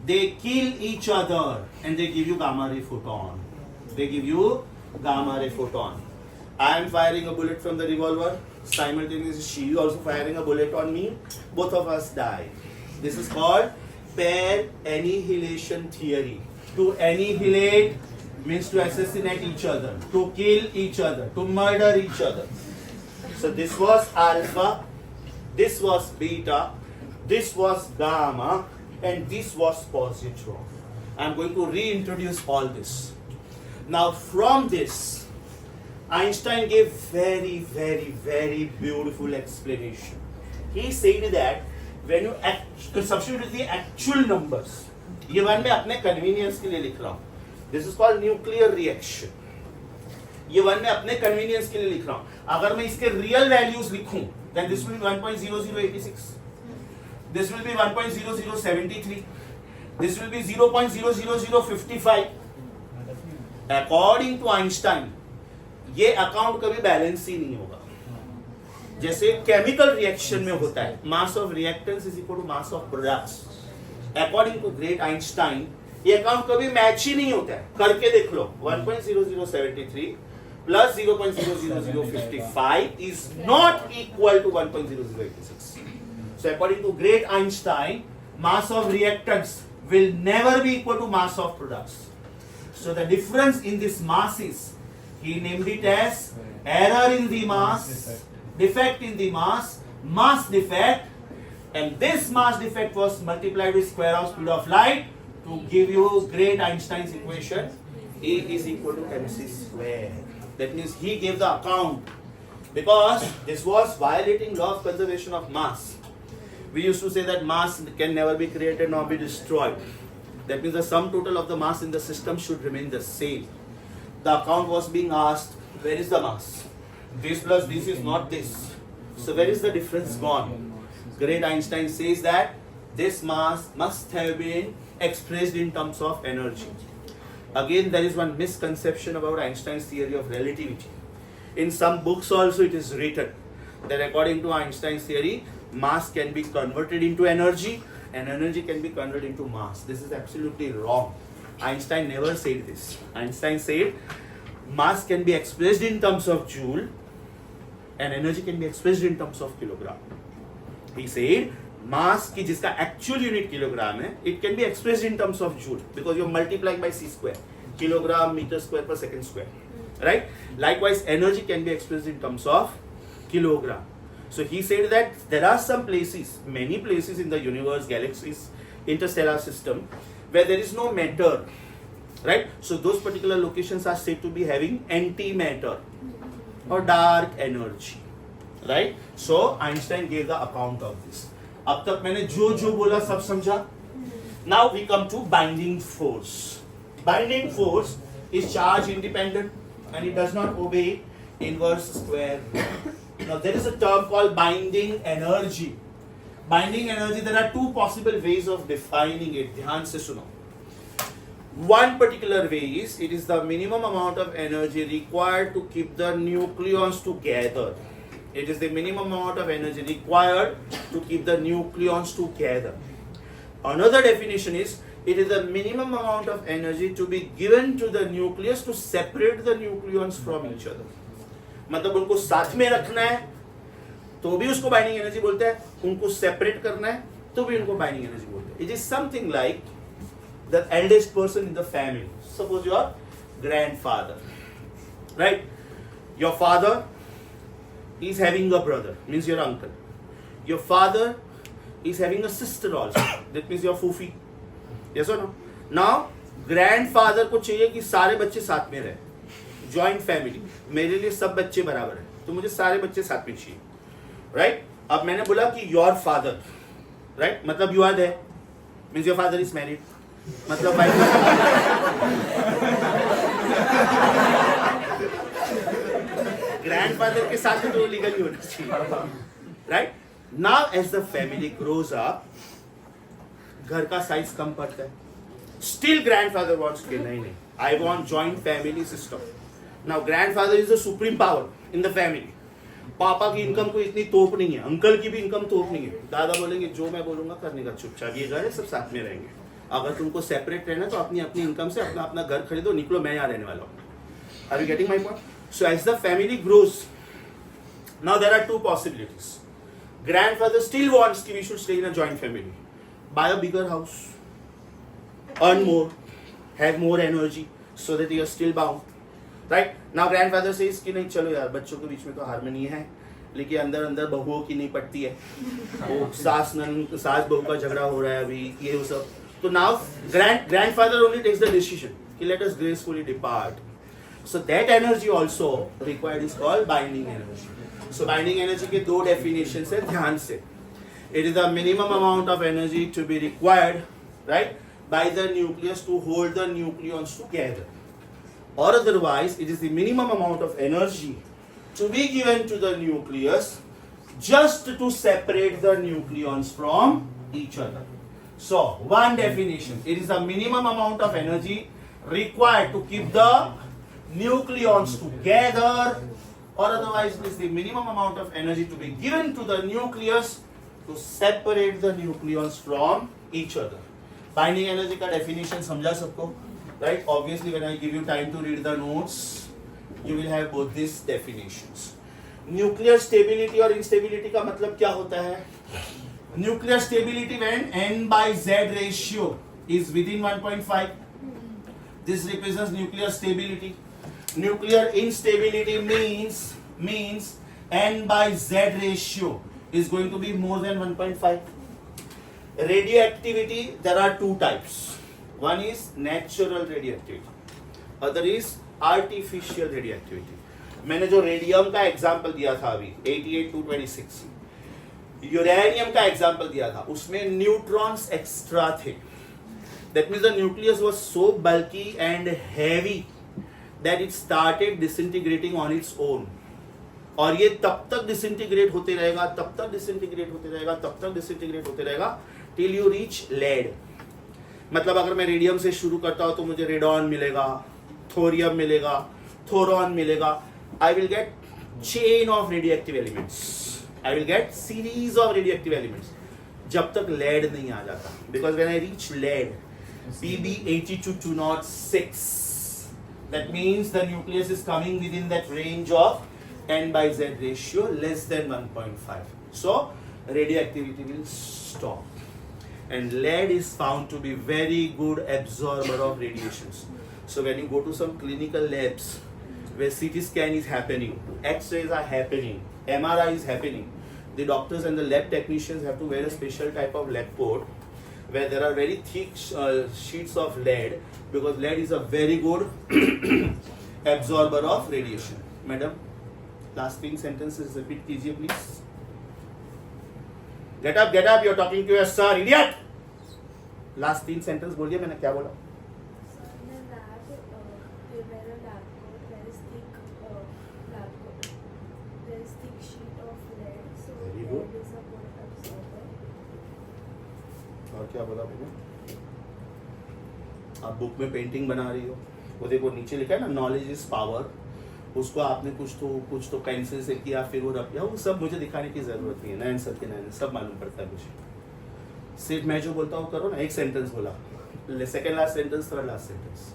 they kill each other and they give you gamma ray photon. They give you gamma ray photon. I am firing a bullet from the revolver. Simultaneously, she is also firing a bullet on me. Both of us die. This is called pair annihilation theory. To annihilate means to assassinate each other, to kill each other, to murder each other. So this was alpha, this was beta, this was gamma, and this was positron. I am going to reintroduce all this. Now from this, Einstein gave very, very, very beautiful explanation. He said that when you substitute the actual numbers, ये one मैं अपने convenience के लिए लिख रहा हूँ. This is called nuclear reaction. ये one मैं अपने convenience के लिए लिख रहा हूँ. अगर मैं इसके real values लिखूं, then this will be 1.0086. This will be 1.0073. This will be 0.00055. According to Einstein ये अकाउंट कभी बैलेंस ही नहीं होगा। जैसे केमिकल रिएक्शन में होता है, mass of reactants is equal to mass of products. According to great Einstein ये अकाउंट कभी मैच ही नहीं होता है। करके देख लो, 1.0073 plus 0.00055 is not equal to 1.0086. So according to great Einstein, mass of reactants will never be equal to mass of products. So the difference in this mass is, he named it as error in the mass, defect in the mass, mass defect, and this mass defect was multiplied with square of speed of light to give you great Einstein's equation, E is equal to mc square. That means he gave the account, because this was violating law of conservation of mass. We used to say that mass can never be created nor be destroyed. That means the sum total of the mass in the system should remain the same. The account was being asked, where is the mass? This plus this is not this. So where is the difference gone? Great Einstein says that this mass must have been expressed in terms of energy. Again, there is one misconception about Einstein's theory of relativity. In some books also it is written that according to Einstein's theory, mass can be converted into energy and energy can be converted into mass. This is absolutely wrong. Einstein never said this. Einstein said mass can be expressed in terms of joule and energy can be expressed in terms of kilogram. He said mass की जिसका actual unit kilogram है, it can be expressed in terms of joule because you're multiplying by c square, kilogram meter square per second square, right? Likewise, energy can be expressed in terms of kilogram. So he said that there are some places, many places in the universe, galaxies, interstellar system, where there is no matter, right? So those particular locations are said to be having antimatter or dark energy, right? So Einstein gave the account of this. अब तक मैंने जो जो बोला सब समझा? Now we come to binding force. Binding force is charge independent and it does not obey inverse square. Now there is a term called binding energy. Binding energy, there are two possible ways of defining it. ध्यान से सुनो. One particular way is, it is the minimum amount of energy required to keep the nucleons together. It is the minimum amount of energy required to keep the nucleons together. Another definition is, it is the minimum amount of energy to be given to the nucleus to separate the nucleons from each other. मतलब उनको साथ में रखना है तो भी उसको binding energy बोलते हैं, उनको सेपरेट करना है तो भी उनको बाइंडिंग एनर्जी बोलते हैं. It is something like the eldest person in the family. Suppose your grandfather, right? Your father is having a brother, means your uncle. Your father is having a sister also, that means your fufi. Yes or no? Now grandfather को चाहिए कि सारे बच्चे साथ में रहे, joint family. मेरे लिए सब बच्चे बराबर है तो मुझे सारे बच्चे साथ में चाहिए, राइट? अब मैंने बोला कि योर फादर, राइट, मतलब you are there, means your father is married, मतलब ग्रैंडफादर के साथ तो लीगल ही होना चाहिए, right? Now as the family grows up, घर का साइज कम पड़ता है, स्टिल ग्रैंडफादर वांट्स कि नहीं, I want joint family system. Now grandfather is the supreme power in the family. पापा की इनकम को इतनी तोप नहीं है, अंकल की भी इनकम तोप नहीं है. दादा बोलेंगे जो मैं बोलूंगा करने का, चुपचाप ये घर है, सब साथ में रहेंगे. अगर तुमको सेपरेट रहना तो अपनी अपनी इनकम से अपना अपना घर खरीदो, निकलो, मैं यहाँ रहने वाला हूँ. Are you getting my point? So as the family grows, now there are two possibilities. Grandfather still wants that we should stay in a joint family. Buy a bigger house, earn more, have more energy, so that you are still bound. Right? Now grandfather says कि नहीं, चलो यार, बच्चों के बीच में तो harmony है, लेकिन अंदर अंदर बहुओं की नहीं पड़ती है, वो सास बहू का झगड़ा हो रहा है अभी, ये वो सब. तो now grandfather only takes the decision कि let us gracefully depart. So that energy also required is called binding energy. So binding energy के दो definitions है, ध्यान से. It is the minimum amount of energy to be required, right, by the nucleus to hold the nucleons together. Or otherwise, it is the minimum amount of energy to be given to the nucleus just to separate the nucleons from each other. So, one definition, it is the minimum amount of energy required to keep the nucleons together, or otherwise it is the minimum amount of energy to be given to the nucleus to separate the nucleons from each other. Binding energy का definition समझा सबको, right? Obviously when I give you time to read the notes, you will have both these definitions. Nuclear stability और instability का मतलब क्या होता है? Nuclear stability when N by Z ratio is within 1.5. This represents nuclear stability. Nuclear instability means N by Z ratio is going to be more than 1.5. Radioactivity, there are two types. One is natural radioactivity, other is artificial radioactivity. मैंने जो radium का example दिया था अभी 88-226, uranium का example दिया था, उसमें न्यूट्रॉन्स एक्स्ट्रा थे. That means the nucleus was so bulky and heavy that it started disintegrating on its own. और ये तब तक disintegrate होते रहेगा, तब तक disintegrate होते रहेगा, तब तक disintegrate होते रहेगा till you reach lead. मतलब अगर मैं रेडियम से शुरू करता हूँ तो मुझे रेडॉन मिलेगा, थोरियम मिलेगा, थोरॉन मिलेगा. I will get chain of radioactive elements. I will get series of radioactive elements. जब तक lead नहीं आ जाता. Because when I reach lead, Pb82-206, that means the nucleus is coming within that range of N by Z ratio less than 1.5. So radioactivity will stop. And lead is found to be very good absorber of radiations. So when you go to some clinical labs where CT scan is happening, X-rays are happening, MRI is happening, the doctors and the lab technicians have to wear a special type of lab coat where there are very thick sheets of lead, because lead is a very good absorber of radiation. Madam, last 3 sentences repeat कीजिए please. Get up, you are talking to your sir, idiot. Last 3 sentences बोलिए, मैंने क्या बोला? Very good. और क्या बोला आपने? आप बुक में पेंटिंग बना रही हो, वो देखो नीचे लिखा है ना, नॉलेज इज पावर. उसको आपने कुछ तो पेंसिल से किया, फिर वो रख दिया, वो सब मुझे दिखाने की जरूरत नहीं है. नयन सत्य नयन सब मालूम पड़ता है मुझे. सिर्फ मैं जो बोलता हूँ करो ना. एक सेंटेंस बोला, second last sentence, third last sentence.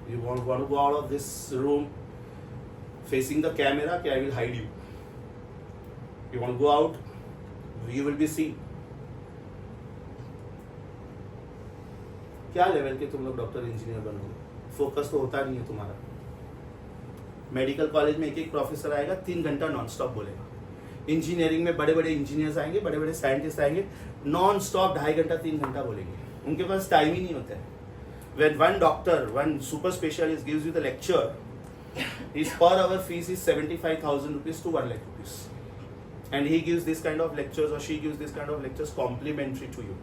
You want to go out of this room facing the camera, I will hide you. You want to go out, you will be seen. क्या level के तुम लोग doctor engineer बनोगे? Focus तो होता नहीं है तुम्हारा. मेडिकल कॉलेज में एक प्रोफेसर आएगा, 3 घंटा नॉन स्टॉप बोलेगा. इंजीनियरिंग में बड़े बड़े इंजीनियर्स आएंगे, बड़े बड़े साइंटिस्ट आएंगे, नॉन स्टॉप 2.5 घंटा 3 घंटा बोलेंगे. उनके पास टाइम ही नहीं होता है. When one doctor, one super specialist gives you the lecture, his per hour fees is 75,000 rupees to 1 lakh rupees. And he gives this kind of lectures, or she gives this kind of lectures complimentary to you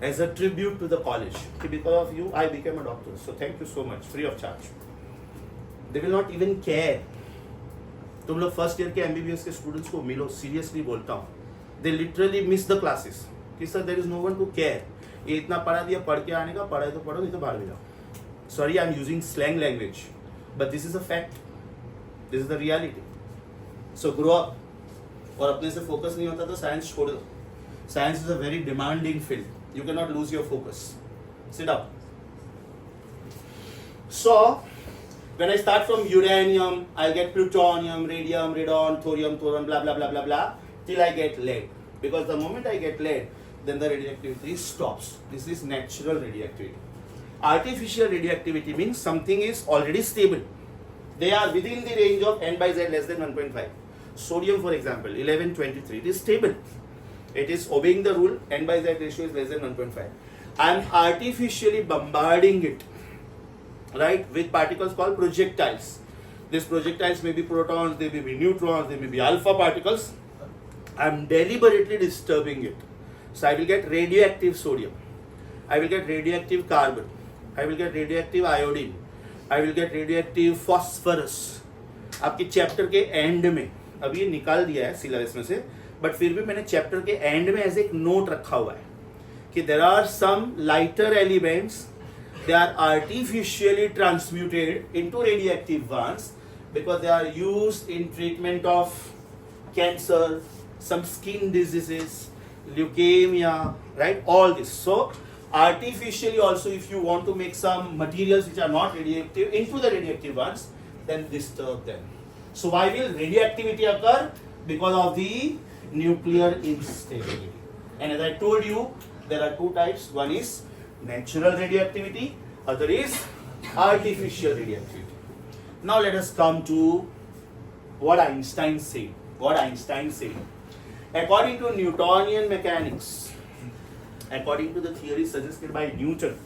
as a tribute to the college. Because of you, I became a doctor. So thank you so much, free of charge. They will not even care. तुम लोग first year के MBBS के students को मिलो, seriously बोलता हूँ, they literally miss the classes. कि sir there is no one to care. ये इतना पढ़ा दिया, पढ़ के आने का, पढ़ा है तो पढ़ो, नहीं तो बाहर भी जाओ. Sorry, I am using slang language, but this is a fact. This is the reality. So grow up. और अपने से फोकस नहीं होता तो साइंस छोड़ दो. Science is a very demanding field. You can not lose your focus. Sit up. So when I start from uranium, I'll get plutonium, radium, radon, thorium, blah blah blah blah blah, till I get lead. Because the moment I get lead, then the radioactivity stops. This is natural radioactivity. Artificial radioactivity means something is already stable. They are within the range of N by Z less than 1.5. Sodium, for example, 1123, it is stable. It is obeying the rule, N by Z ratio is less than 1.5. I am artificially bombarding it, right, with particles called projectiles. These projectiles may be protons, they may be neutrons, they may be alpha particles. I am deliberately disturbing it. So I will get radioactive sodium. I will get radioactive carbon. I will get radioactive iodine. I will get radioactive phosphorus. आपके chapter के and में, अभी ये निकाल दिया है syllabus में से, बट फिर भी मैंने चैप्टर के एंड में एज एक नोट रखा हुआ है कि there are some lighter elements, they are artificially transmuted into radioactive ones because they are used in treatment of cancer, some skin diseases, leukemia, right? All this. So artificially also, if you want to make some materials which are not radioactive into the radioactive ones, then disturb them. So why will radioactivity occur? Because of the nuclear instability. And as I told you, there are two types. One is natural radioactivity, other is artificial radioactivity. Now let us come to what Einstein said. What Einstein said. According to Newtonian mechanics, according to the theory suggested by Newton,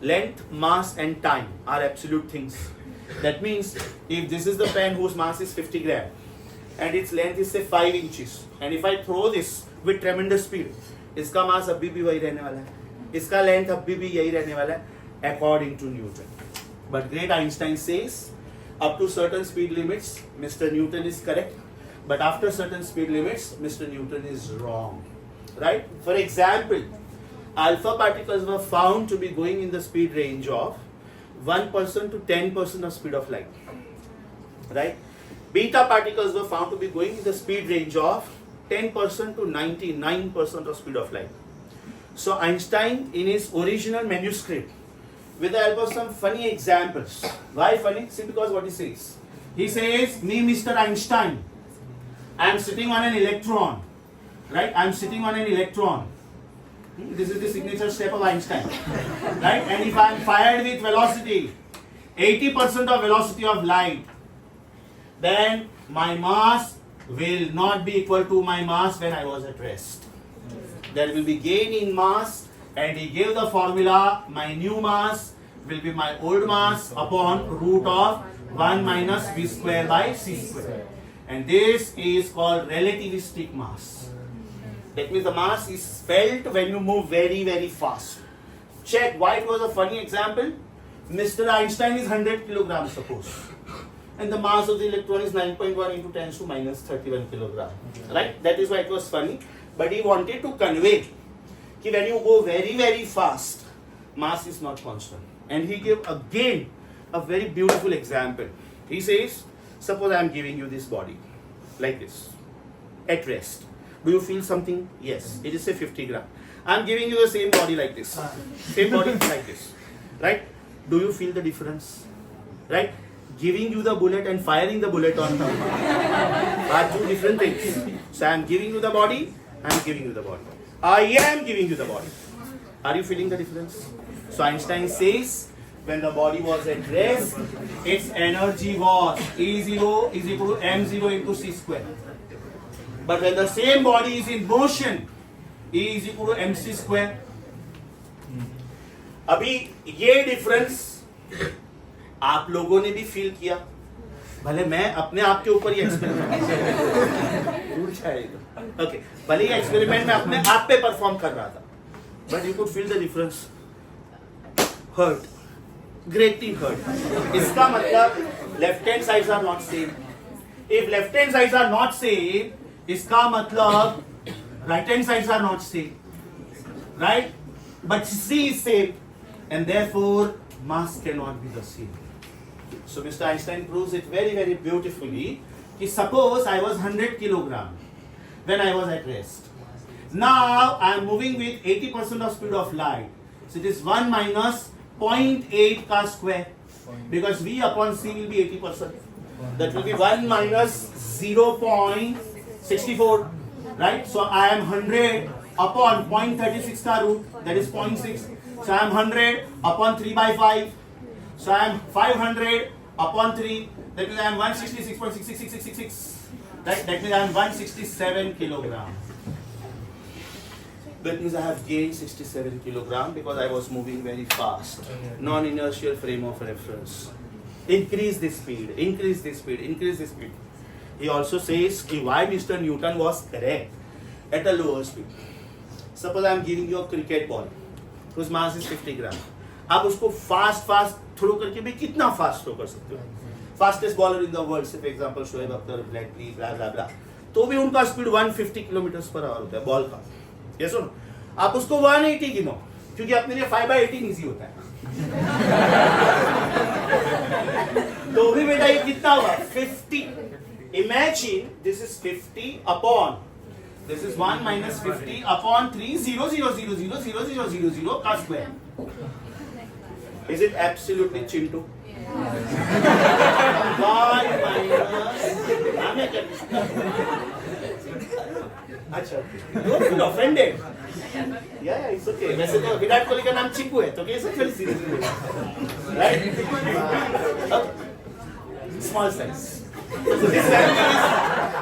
length, mass and time are absolute things. That means if this is the pen whose mass is 50 gram and its length is say 5 inches, and if I throw this with tremendous speed, इसका mass अभी भी वही रहने वाला है, इसका length अभी भी यही रहने वाला है, according to Newton. But great Einstein says, up to certain speed limits, Mr. Newton is correct, but after certain speed limits, Mr. Newton is wrong. Right? For example, alpha particles were found to be going in the speed range of 1% to 10% of speed of light. Right? Beta particles were found to be going in the speed range of 10% to 99% of speed of light. So Einstein, in his original manuscript, with the help of some funny examples. Why funny? See, because what he says. He says, me, Mr. Einstein, I am sitting on an electron. Right? I am sitting on an electron. This is the signature step of Einstein. Right? And if I am fired with velocity, 80% of velocity of light, then my mass will not be equal to my mass when I was at rest. There will be gain in mass, and he gave the formula, my new mass will be my old mass upon root of 1 minus v square by c square. And this is called relativistic mass. That means the mass is felt when you move very, very fast. Check why it was a funny example. Mr. Einstein is 100 kilograms, suppose. And the mass of the electron is 9.1 into 10 to minus 31 kilogram. Right? That is why it was funny. But he wanted to convey that when you go very, very fast, mass is not constant. And he gave again a very beautiful example. He says, suppose I am giving you this body, like this, at rest. Do you feel something? Yes. It is say 50 gram. I am giving you the same body like this. Same body like this. Right? Do you feel the difference? Right? Giving you the bullet and firing the bullet on her are two different things. So I am giving you the body, I am giving you the body. I am giving you the body. Are you feeling the difference? So Einstein says, when the body was at rest, its energy was E0 is equal to m0 into c square. But when the same body is in motion, E is equal to mc square. अभी ये difference आप लोगों ने भी feel किया, भले मैं अपने आप के ऊपर ये एक्सपेरिमेंट ओके भले ये एक्सपेरिमेंट मैं अपने आप पे परफॉर्म कर रहा था, but you could feel the difference. Hurt, greatly hurt. इसका मतलब left hand sides are not same. If left hand sides are not same, इसका मतलब right hand sides are not same. Right? But c is same and therefore mass cannot be the same. So Mr. Einstein proves it very, very beautifully. Ki suppose I was 100 kilogram when I was at rest. Now I am moving with 80% of speed of light. So it is 1 minus 0.8 ka square, because V upon C will be 80%. That will be 1 minus 0.64. Right? So I am 100 upon 0.36 ka root, that is 0.6. So I am 100 upon 3 by 5. So I am 500 upon 3. That means I am 166.66666. Right? That means I am 167 kilogram. That means I have gained 67 kilogram because I was moving very fast. Non-inertial frame of reference. Increase the speed. Increase the speed. Increase the speed. He also says why Mr. Newton was correct at a lower speed. Suppose I am giving you a cricket ball. whose mass is 50 ग्राम. आप उसको fast throw करके भी कितना fast throw कर सकते हो. Fastest bowler in the world से for example Shoaib Akhtar, ब्लैकली, ब्ला ब्ला ब्ला, तो भी उनका स्पीड 150 किलोमीटर पर आवर होता है बॉल का. यस और नो. आप उसको 180 गिनो, क्योंकि अपने लिए 5/18 इजी होता है। तो भी बेटा ये कितना हुआ 50। Imagine this is 50 upon this is 1 minus 50 upon 3 0 0 0 0 0 0 0 0 का square. Is it absolutely Chintu? 1 minus अच्छा, don't feel offended. Yeah, it's okay. वैसे तो विराट कोहली का नाम चिंकू है, तो कैसे चल seriously, right? Small size. So this value is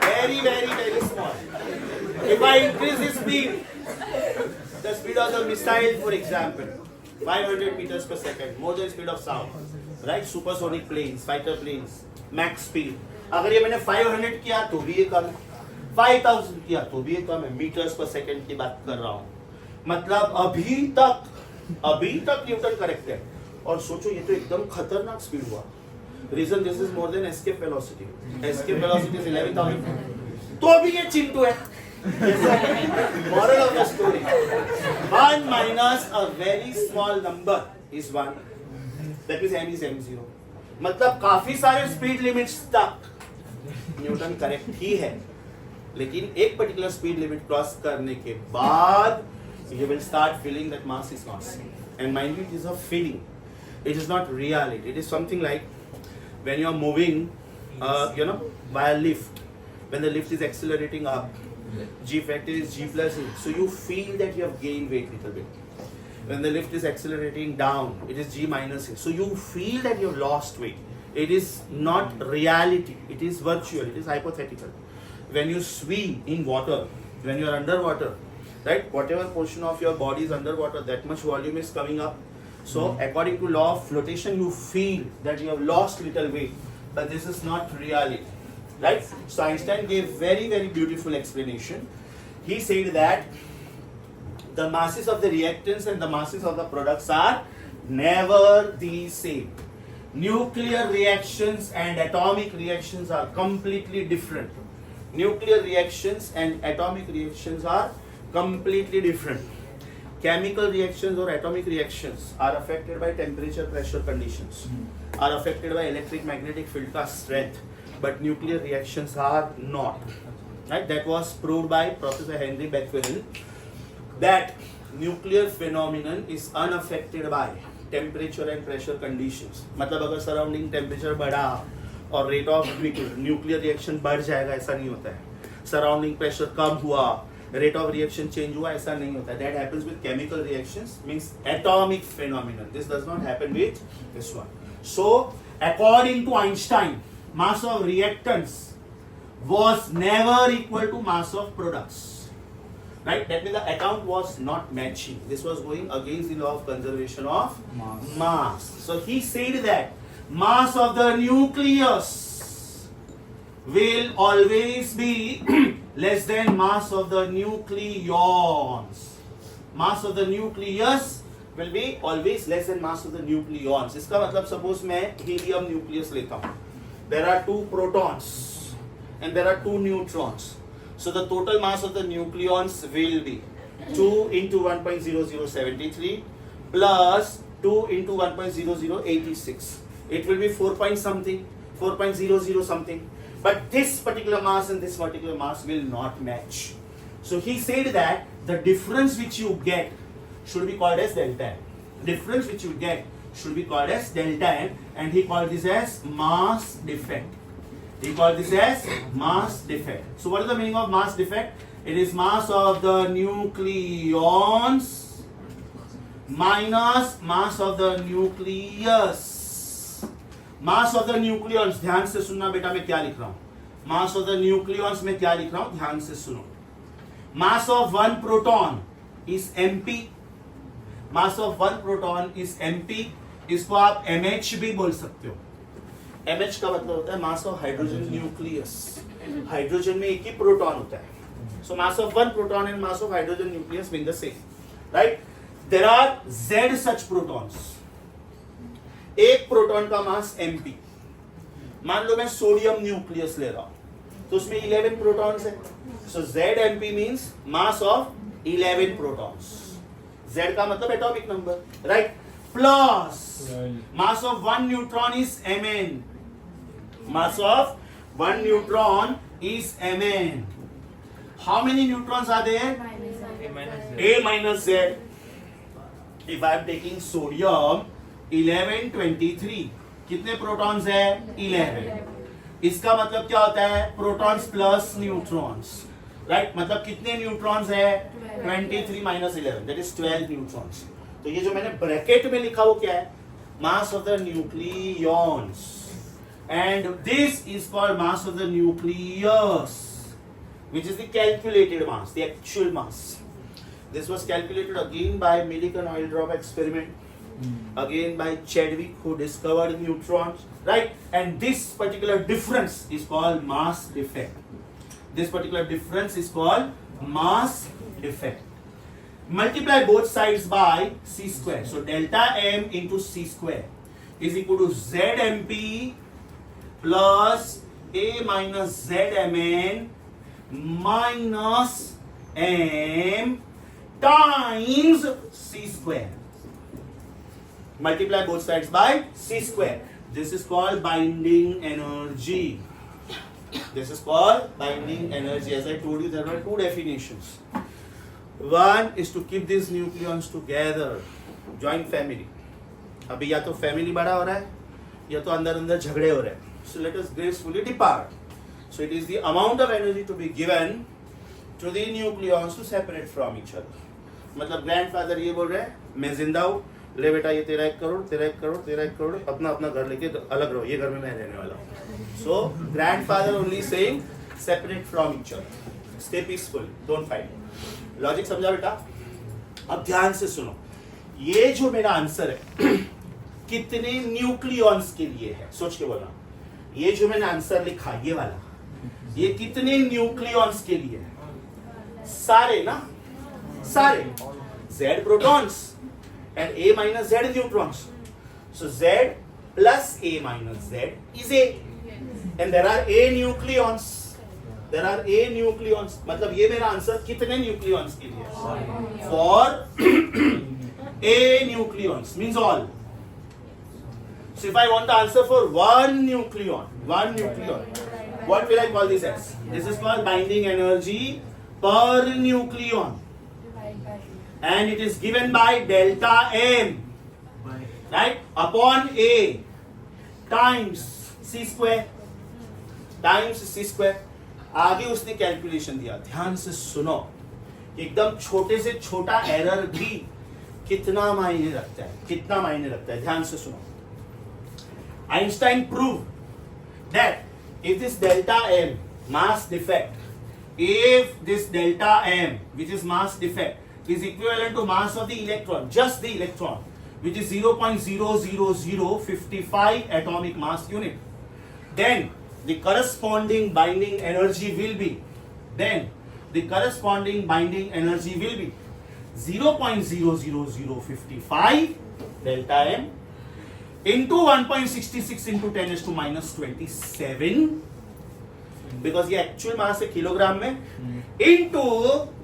very very very small. If I increase the speed of the missile, for example, 500 meters per second, more than speed of sound, right? Supersonic planes, fighter planes, max speed. अगर ये मैंने 500 किया तो भी ये कम है, 5000 किया तो भी ये कम है, मीटर्स पर सेकंड की बात कर रहा हूँ। मतलब अभी तक न्यूटन करेक्ट है। और सोचो ये तो एकदम खतरनाक स्पीड हुआ। Reason this is more than escape velocity. Escape velocity is 11,000, तो अभी ये चिंटू है। Moral of the story: 1 minus a very small number is 1. That means m is m0. मतलब काफी सारे स्पीड लिमिट्स तक न्यूटन करेक्ट ही है, लेकिन एक पर्टिकुलर स्पीड लिमिट क्रॉस करने के बाद you will start feeling that mass is not same. And mind you, it is a feeling. It is not reality. It is something like when you are moving, by a lift. When the lift is accelerating up, G factor is G plus A. So you feel that you have gained weight a little bit. When the lift is accelerating down, it is G minus A. So you feel that you have lost weight. It is not reality. It is virtual. It is hypothetical. When you swim in water, when you are underwater, right? Whatever portion of your body is underwater, that much volume is coming up. So according to law of flotation, you feel that you have lost little weight, but this is not reality. Right? So Einstein gave very, very beautiful explanation. He said that the masses of the reactants and the masses of the products are never the same. Nuclear reactions and atomic reactions are completely different. Nuclear reactions and atomic reactions are completely different. Chemical reactions or atomic reactions are affected by temperature, pressure conditions, are affected by electric magnetic field का strength. But nuclear reactions are not. Right? That was proved by Professor Henry Becquerel, that nuclear phenomenon is unaffected by temperature and pressure conditions. मतलब अगर surrounding temperature बढ़ा और rate of nuclear reaction बढ़ जाएगा, ऐसा नहीं होता है। Surrounding pressure कम हुआ, rate of reaction change हुआ, ऐसा नहीं होता है। That happens with chemical reactions, means atomic phenomenon. This does not happen with this one. So according to Einstein, mass of reactants was never equal to mass of products. Right? That means the account was not matching. This was going against the law of conservation of mass. So he said that mass of the nucleus will always be less than mass of the nucleons. Mass of the nucleus will be always less than mass of the nucleons. इसका मतलब suppose मैं helium nucleus लेता हूँ. There are 2 protons and there are 2 neutrons. So the total mass of the nucleons will be 2 into 1.0073 plus 2 into 1.0086. It will be 4 point something, 4.00 something. But this particular mass and this particular mass will not match. So he said that the difference which you get should be called as delta M. Difference which you get should be called as delta M, and he called this as mass defect. He called this as mass defect. So what is the meaning of mass defect? It is mass of the nucleons minus mass of the nucleus. Mass of the nucleons, ध्यान से सुनना बेटा, मैं क्या लिख रहा हूँ। Mass of the nucleons में क्या लिख रहा हूँ, ध्यान से सुनो। Mass of one proton is mp. Mass of one proton is mp. इसको आप mh भी बोल सकते हो। mh का मतलब होता है mass of hydrogen nucleus. Hydrogen में एक ही प्रोटॉन होता है। So mass of one proton and mass of hydrogen nucleus mean the same, right? There are z such protons. एक प्रोटॉन का मास mp। मान लो मैं सोडियम न्यूक्लियस ले रहा हूं, तो उसमें 11 प्रोटॉन्स है। सो z mp means mass of 11 protons. Z का मतलब atomic number, right? Plus mass of one neutron is Mn. Mass of one neutron is Mn. How many neutrons are there? A minus Z. If I am taking sodium 1123, कितने protons है? 11. इसका मतलब क्या होता है? Protons plus neutrons, right? मतलब कितने neutrons है? 23 माइनस 11, दैट इज 12 न्यूट्रॉन्स. तो ये जो मैंने ब्रैकेट में लिखा वो क्या है? Mass of the nucleons. And this is called mass of the nucleus, which is the calculated mass, the actual mass. This was calculated again by Millikan oil drop experiment, again by Chadwick, who discovered neutrons, right? And this particular difference is called mass defect. This particular difference is called mass defect. Multiply both sides by c square. So delta m into c square is equal to zmp plus a minus zmn minus m times c square. Multiply both sides by c square. This is called binding energy. This is called binding energy. As I told you, there were two definitions. One is to keep these nucleons together, joint family. अभी या तो family बड़ा हो रहा है या तो अंदर अंदर झगड़े हो रहे हैं. So let us gracefully depart. So it is the amount of energy to be given to the nucleons to separate from each other. मतलब grandfather ये बोल रहे हैं, मैं जिंदा हूँ, ले बेटा ये तेरा 1 करोड़, तेरा 1 करोड़, तेरा 1 करोड़, अपना अपना घर लेके अलग रहो, ये घर में मैं रहने वाला हूँ. So grandfather only saying separate from each other, stay peaceful, don't fight. Logic समझा बेटा? अब ध्यान से सुनो, ये जो मेरा आंसर है कितने न्यूक्लियॉन्स के लिए है? सोच के बोलना. ये जो मैंने आंसर लिखा ये वाला, ये कितने न्यूक्लियॉन्स के लिए है? सारे ना, सारे. Z protons and A minus Z neutrons. So Z plus A minus Z is A, and there are A nucleons. There are A nucleons. मतलब ये मेरा आंसर कितने न्यूक्लियॉन्स के लिए है? For A nucleons means all. So if I want the answer for one nucleon, what will I call this as? This is called binding energy per nucleon, and it is given by delta M, right, upon A times C square, times C square. आगे उसने calculation दिया. ध्यान से सुनो, एकदम छोटे से छोटा एरर भी कितना मायने रखता है, कितना मायने रखता है. ध्यान से सुनो. Einstein proved that if this delta M mass defect, if this delta M, which is mass defect, is equivalent to mass of the electron, just the electron, which is 0.00055 atomic mass unit, then the corresponding binding energy will be, 0.00055 delta M into 1.66 into 10 raised to minus 27, because ये actual mass है kilogram में, into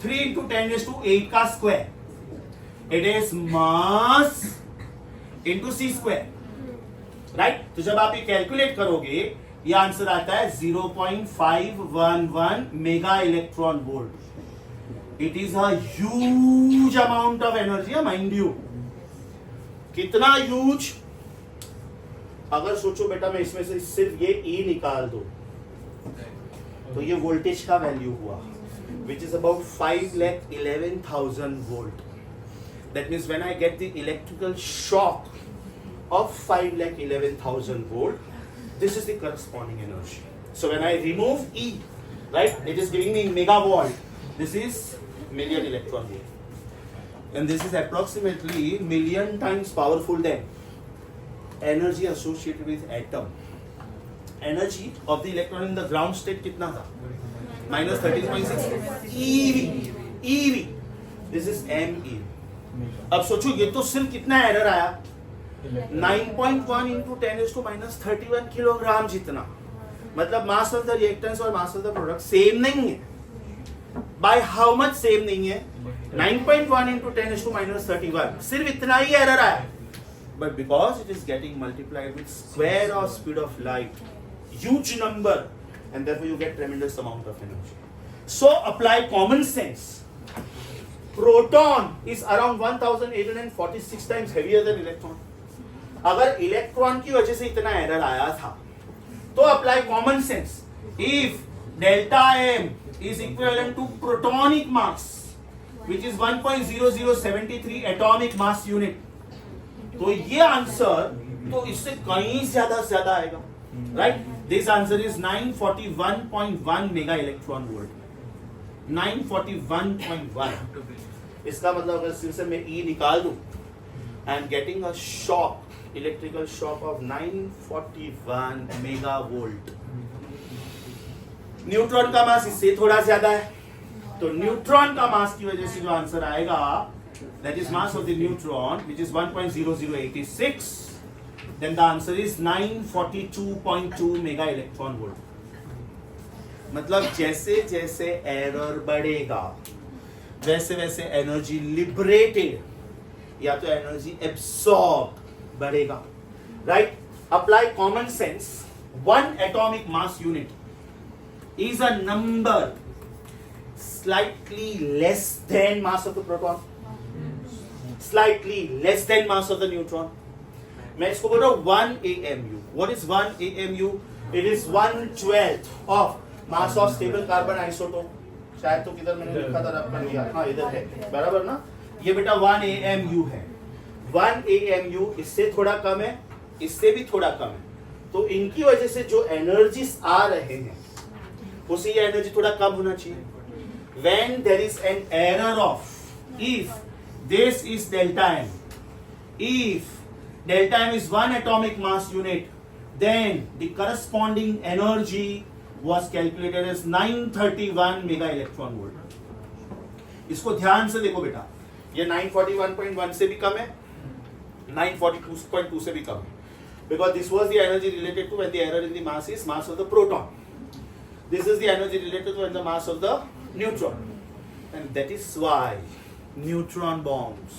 3 into 10 raised to 8 का square. It is mass into c square, right? तो जब आप ये calculate करोगे, ये आंसर आता है 0.511 mega electron volt. It is a huge amount of energy, mind you. कितना ह्यूज? अगर सोचो बेटा, मैं इसमें से सिर्फ ये E निकाल दो तो ये वोल्टेज का वैल्यू हुआ, which is about 5,11,000 volt. That means when I get the electrical shock of 5,11,000 volt, this is the corresponding energy. So when I remove E, right, it is giving me megavolt. This is million electron volt, and this is approximately million times powerful than energy associated with atom. Energy of the electron in the ground state कितना था? minus 13.6 eV. This is MeV. अब सोचो, ये तो सिर्फ कितना error आया? 9.1 into 10 raised to minus 31 kilogram जितना. मतलब मास ऑफ द रिएक्टेंस और मास ऑफ द प्रोडक्ट सेम नहीं है. बाय हाउ मच सेम नहीं है, 9.1 into 10⁻31, सिर्फ इतना ही एरर आया, but because it is getting multiplied with square of speed of light, huge number, and therefore you get tremendous amount of energy. So apply common sense. Proton is around 1846 times heavier than electron. अगर electron की वजह से इतना error आया था, तो apply common sense. If delta m is equivalent to protonic mass, which is 1.0073 atomic mass unit, तो ये आंसर तो इससे कहीं ज्यादा आएगा, right? This answer is 941.1 mega electron volt. 941.1. इसका मतलब अगर सिर से मैं E निकाल दूं, I am getting a shock, electrical shock of 941 mega volt. Neutron का मास इससे थोड़ा ज्यादा है, तो न्यूट्रॉन का मास की वजह से जो आंसर आएगा, that is mass of the neutron which is 1.0086, then the answer is 942.2 mega electron volt. मतलब जैसे जैसे एरर बढ़ेगा, वैसे वैसे एनर्जी लिबरेटेड या तो एनर्जी एब्सॉर्ब बढ़ेगा, right? Apply common sense. One atomic mass unit is a number slightly less than mass of the proton, slightly less than mass of the neutron. मैं इसको बोल रहा हूँ 1 AMU. What is 1 AMU? It is 1/12 of mass of stable carbon isotope. शायद तो किधर मैंने लिखा था, रख लिया, हाँ इधर है, बराबर ना? ये बेटा 1 AMU है. 1 AMU इससे थोड़ा कम है, इससे भी थोड़ा कम है, तो इनकी वजह से जो एनर्जीज आ रहे हैं उसी एनर्जी थोड़ा कम होना चाहिए. When there is an error of, if this is delta m, if delta m is one atomic mass unit, then the corresponding energy was calculated as 931 mega electron volt. इसको ध्यान से देखो बेटा, ये 941.1 से भी कम है, 942.2 से भी कम है, because this was the energy related to when the error in the mass is mass of the proton. This is the energy related to the mass of the neutron, and that is why neutron bombs,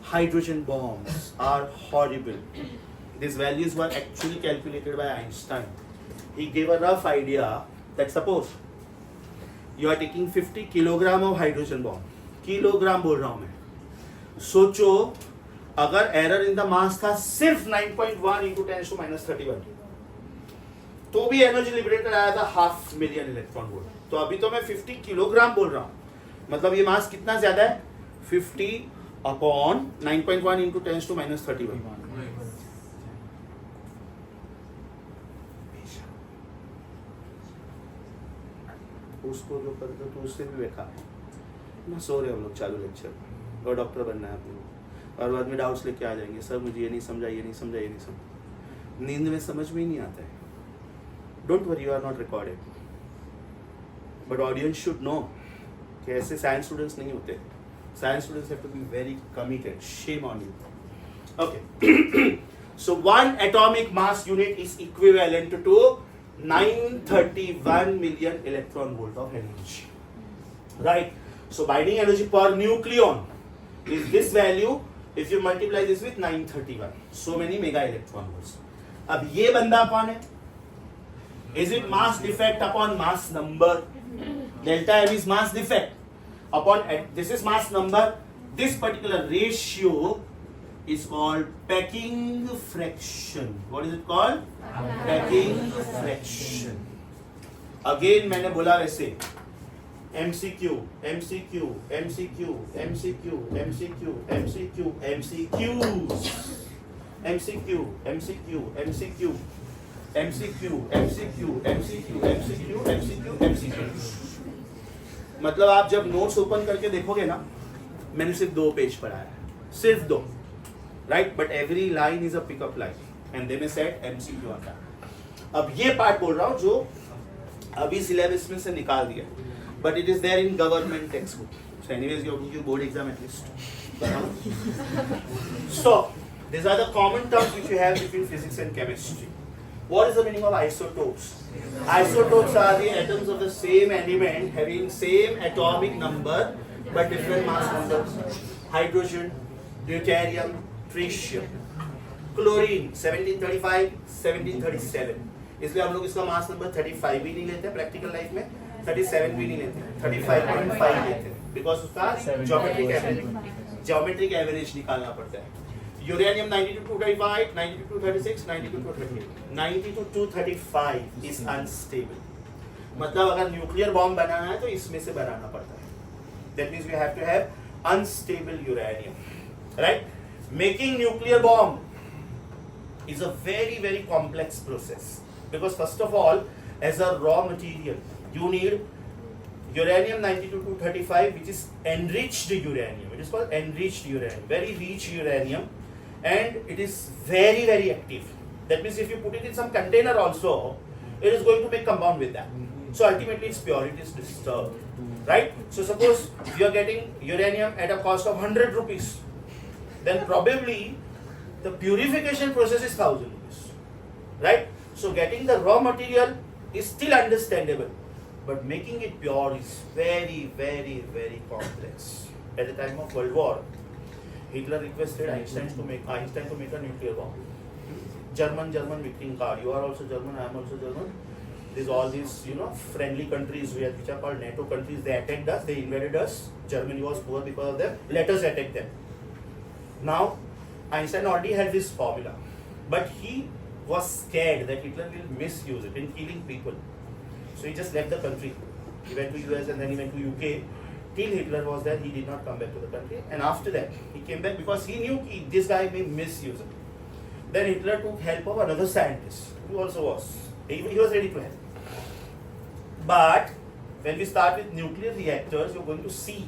hydrogen bombs are horrible. These values were actually calculated by Einstein. He gave a rough idea that suppose you are taking 50 kilogram of hydrogen bomb, kilogram बोल रहा हूँ मैं, सोचो अगर error in the mass था सिर्फ 9.1 into 10⁻31, तो भी एनर्जी लिबरेटेड आया था 500,000 इलेक्ट्रॉन वोल्ट. तो अभी तो मैं 50 किलोग्राम बोल रहा हूं, मतलब ये मास कितना ज्यादा है, 50 अपॉन 9.1 इंटू 10⁻31. उसको जो कर दो तो उससे भी बेकार है ना. सो रहे हम लोग चालू लेक्चर, और डॉक्टर बनना है आप लोग, और बाद में डाउट्स लेके आ जाएंगे, सर मुझे ये नहीं समझा, ये नहीं समझा, ये नहीं समझा. नींद में समझ में ही नहीं आता है. Don't worry, you are not recorded. But audience should know कि ऐसे science students नहीं होते. Science students have to be very committed. Shame on you. Okay. So one atomic mass unit is equivalent to 931 million electron volt of energy. Right? So binding energy per nucleon is this value. If you multiply this with 931, so many mega electron volts. अब ये बंदा कौन है? Is it mass defect upon mass number? Delta M is mass defect upon, this is mass number. This particular ratio is called packing fraction. What is it called? Packing fraction. Again मैंने बोला वैसे MCQ, MCQ, MCQ, MCQ, MCQ, MCQ, MCQs, MCQ, MCQ, MCQ, MCQ, MCQ, MCQ, MCQ, MCQ, MCQ. मतलब आप जब notes open करके देखोगे ना, मैंने सिर्फ 2 पेज पढ़ाया है, सिर्फ 2, right? But every line is a pickup line and they में सेट MCQ आता है. अब ये पार्ट बोल रहा हूँ जो अभी सिलेबस में से निकाल दिया, but it is there in government text book. So anyways you give board exam at least. So these are the common terms which you have between physics and chemistry. What is the meaning of isotopes? Isotopes are the atoms of the same element having same atomic number but different mass numbers. Hydrogen, deuterium, tritium, chlorine 1735, 1737. इसलिए हम लोग इसका mass number 35 भी नहीं लेते practical life में, 37 भी नहीं लेते, 35.5 लेते हैं, बिकॉज उसका ज्योमेट्रिक एवरेज निकालना पड़ता है. Uranium 90 to 235, 90 to 236, 90 to 238. 90 to 235 is unstable. मतलब अगर न्यूक्लियर बॉम्ब बनाना है तो इसमें से बनाना पड़ता है. That means we have to have unstable uranium, right? Making nuclear bomb is a very complex process, because first of all, as a raw material, you need uranium 90 to 235, which is enriched uranium. It is called enriched uranium, very rich uranium, and it is very active. That means if you put it in some container also, it is going to make compound with that. So ultimately its purity is disturbed, right? So suppose you are getting uranium at a cost of 100 rupees, then probably the purification process is 1000 rupees, right? So getting the raw material is still understandable, but making it pure is very complex. At the time of World War, Hitler requested Einstein to make a nuclear bomb. German victim card. You are also German, I am also German. All these friendly countries which are called NATO countries, they attacked us, they invaded us. Germany was poor because of them. Let us attack them. Now Einstein already had this formula, but he was scared that Hitler will misuse it in killing people. So he just left the country. He went to US and then he went to UK. Till Hitler was there, he did not come back to the country. And after that, he came back because he knew this guy may misuse it. Then Hitler took help of another scientist who also was. He was ready to help. But when we start with nuclear reactors, you're going to see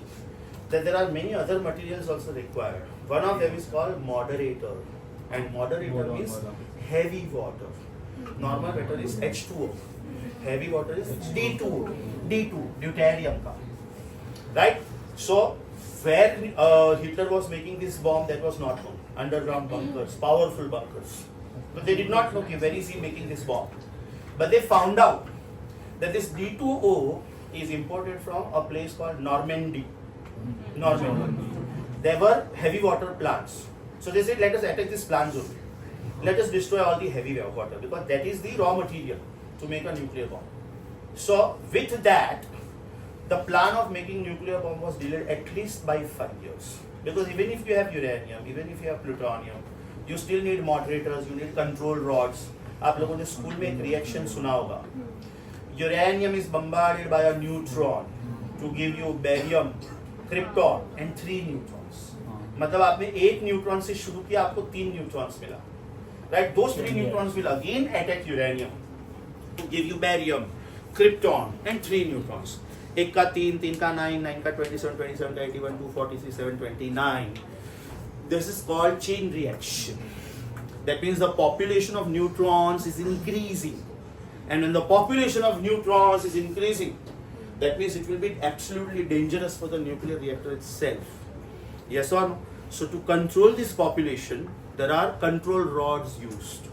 that there are many other materials also required. One of them is called moderator. And moderator means heavy water. Normal water is H2O. Heavy water is D2O. D2, deuterium ka. Right? So, where Hitler was making this bomb, that was not known. Underground bunkers, powerful bunkers. But they did not know where is he making this bomb. But they found out that this D2O is imported from a place called Normandy. There were heavy water plants. So they said, let us attack these plants only. Let us destroy all the heavy water, because that is the raw material to make a nuclear bomb. So with that, the plan of making nuclear bomb was delayed at least by 5 years. Because even if you have uranium, even if you have plutonium, you still need moderators, you need control rods. आप लोगों ने school में एक reaction सुना होगा. Uranium is bombarded by a neutron to give you barium, krypton and 3 neutrons. मतलब आपने 1 neutron से शुरू किया, आपको 3 न्यूट्रॉन्स मिला. Right? Those 3 neutrons will again attack uranium to give you barium, krypton and 3 neutrons. एक का 3, 3 का 9, 9 का 27, 27 का 81, 246, 729. This is called chain reaction. That means the population of neutrons is increasing. And when the population of neutrons is increasing, that means it will be absolutely dangerous for the nuclear reactor itself. Yes or no? So to control this population, there are control rods used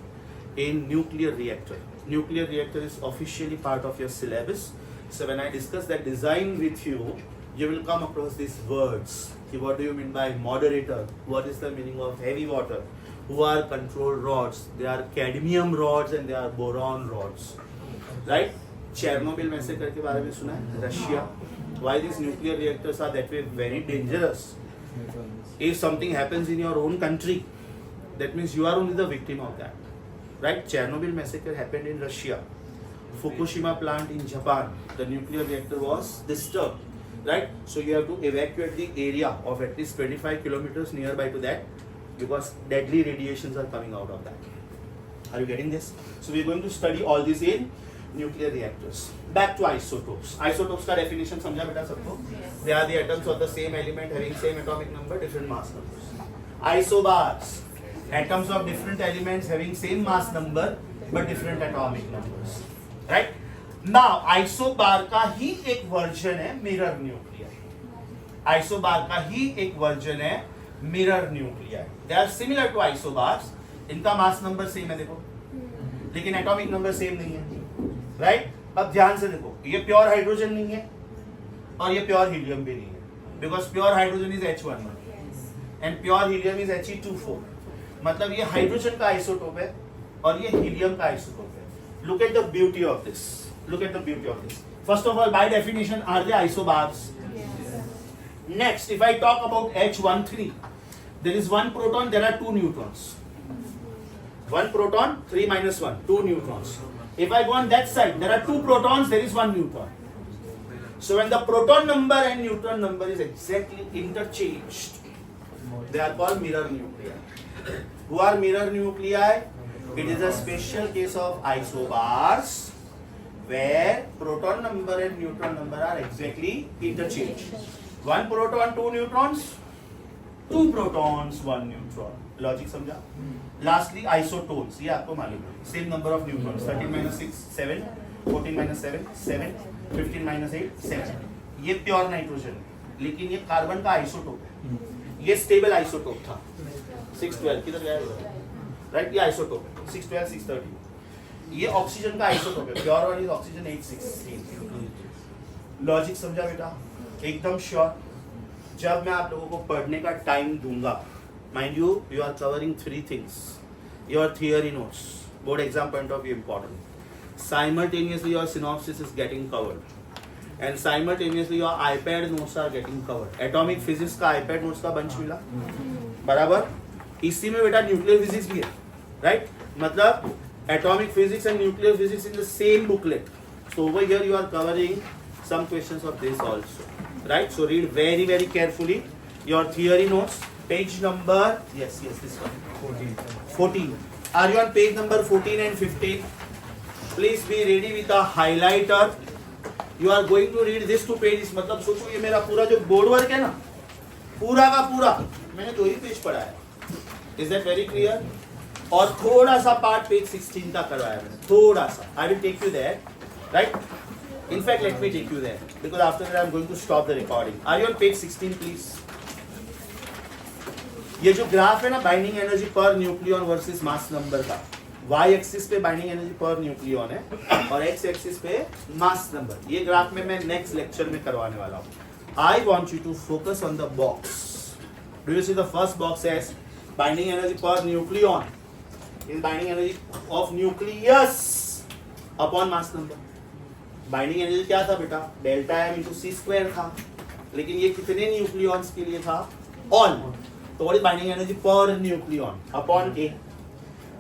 in nuclear reactor. Nuclear reactor is officially part of your syllabus. So when I discuss that design with you, you will come across these words. What do you mean by moderator? What is the meaning of heavy water? Who are control rods? They are cadmium rods and they are boron rods. Right? Chernobyl massacre के बारे में सुना है? Russia. Why these nuclear reactors are that way very dangerous? If something happens in your own country, that means you are only the victim of that. Right? Chernobyl massacre happened in Russia. Fukushima plant in Japan, the nuclear reactor was disturbed. Right? So you have to evacuate the area of at least 25 kilometers nearby to that, because deadly radiations are coming out of that. Are you getting this? So we are going to study all this in nuclear reactors. Back to isotopes. Isotopes का definition समझा बेटा सबको? They are the atoms of the same element having same atomic number, different mass numbers. Isobars, atoms of different elements having same mass number but different atomic numbers. Right? Now isobar का ही एक version है mirror nuclei. Isobar का ही एक version है mirror nuclei. They are similar to isobars. इनका mass number same है देखो. लेकिन एटॉमिक नंबर सेम नहीं है, राइट? अब ध्यान से देखो, ये प्योर हाइड्रोजन नहीं है और ये प्योर हीलियम भी नहीं है, because pure hydrogen is H11 and pure helium is He24. मतलब ये हाइड्रोजन का आइसोटोप है और ये हीलियम का आइसोटोप है. Look at the beauty of this. Look at the beauty of this. First of all, by definition, are they isobars? Yes. Next, if I talk about H13, there is one proton, there are two neutrons. One proton, 3 minus 1, two neutrons. If I go on that side, there are two protons, there is one neutron. So when the proton number and neutron number is exactly interchanged, they are called mirror nuclei. Who are mirror nuclei? It is a special case of isobars, where proton number and neutron number are exactly interchanged. One proton, two neutrons, two protons, one neutron. Logic समझा? Lastly, isotones. ये आपको मालूम है. Same number of neutrons. 13 minus 6, 7. 14 minus 7, 7. 15 minus 8, 7. ये pure nitrogen है, लेकिन ये carbon का आइसोटोप है. ये स्टेबल आइसोटोप था. 612 किधर गया? राइट, ये आइसोटोप है. 612, 613. ये ऑक्सीजन का आइसोटोप है. Pure one is oxygen 816. Logic समझा बेटा? एकदम श्योर. जब मैं आप लोगों को पढ़ने का टाइम दूंगा, mind you are covering 3 things. Your theory notes, board exam point of view important. Simultaneously your synopsis is getting covered and simultaneously your iPad notes are getting covered. Atomic physics का iPad notes का bunch मिला, बराबर. इसी में बेटा nuclear physics भी है, right? मतलब atomic physics and nuclear physics in the same booklet. So over here you are covering some questions of this also, right? So read very very carefully your theory notes. Page number, yes, this one. 14. Are you on page number 14 and 15? Please be ready with a highlighter. You are going to read this 2 pages. मतलब सोचो ये मेरा पूरा जो board work है ना, पूरा का पूरा मैंने 2 ही पेज पढ़ा है. Is that very clear? और थोड़ा सा पार्ट पेज 16 का करवाया मैंने, थोड़ा सा. I will take you there, right? In fact let me take you there because after that I am going to stop the recording. Are you on page 16 please? ये जो ग्राफ है ना binding energy per nucleon versus mass number का, Y axis पे binding energy per nucleon है और x axis पे mass number. ये ग्राफ में मैं नेक्स्ट लेक्चर में करवाने वाला हूँ. I want you to focus on the box. Do you see the first box as binding energy per nucleon is binding energy of nucleus upon mass number. Binding energy क्या था बेटा? Delta m into c square था, लेकिन ये कितने nucleons के लिए था? ऑल. तो व्हाट इज बाइंडिंग एनर्जी पर न्यूक्लियॉन अपॉन a?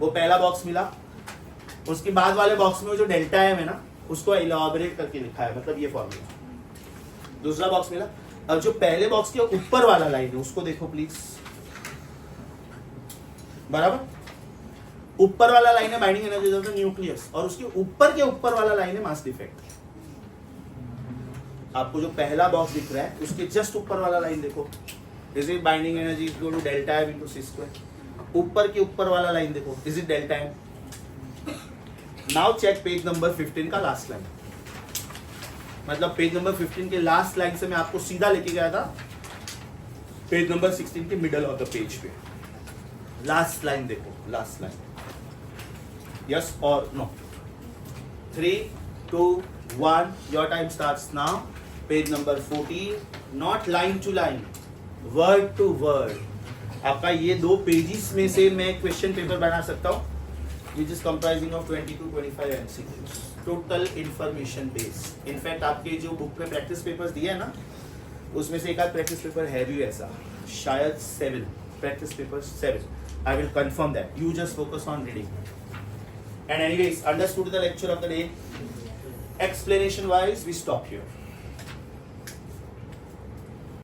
वो पहला बॉक्स मिला. उसके बाद वाले बॉक्स में जो डेल्टा m है ना, उसको इलैबोरेट करके लिखा है, मतलब ये फॉर्मूला. दूसरा बॉक्स मिला. अब जो पहले बॉक्स के ऊपर वाला लाइन है उसको देखो प्लीज, बराबर. ऊपर वाला लाइन है binding energy of the nucleus और उसके ऊपर के ऊपर वाला लाइन है मास डिफेक्ट. आपको जो पहला बॉक्स दिख रहा है उसके जस्ट ऊपर वाला लाइन देखो. Is it binding energy equal to delta m into c square. ऊपर के ऊपर वाला लाइन देखो, is it delta m. Now check page number 15 का लास्ट लाइन. मतलब पेज नंबर 15 के लास्ट लाइन से मैं आपको सीधा लेके गया था पेज नंबर 16 के मिडल ऑफ द पेज पे. लास्ट लाइन देखो, last line. Yes or no? 3, 2, 1. Your time starts now. Page number 14. Not line to line, word to word. आपका ये 2 पेजेस में से मैं क्वेश्चन पेपर बना सकता हूँ, which is comprising of 20 to 25 MCQs. Total information base. In fact आपके जो बुक में प्रैक्टिस पेपर्स दिए हैं ना, उसमें से एक आध प्रैक्टिस पेपर है भी ऐसा, शायद 7 practice paper 7. I will confirm that. You just focus on reading. And anyways, understood the lecture of the day. Explanation wise, we stop here.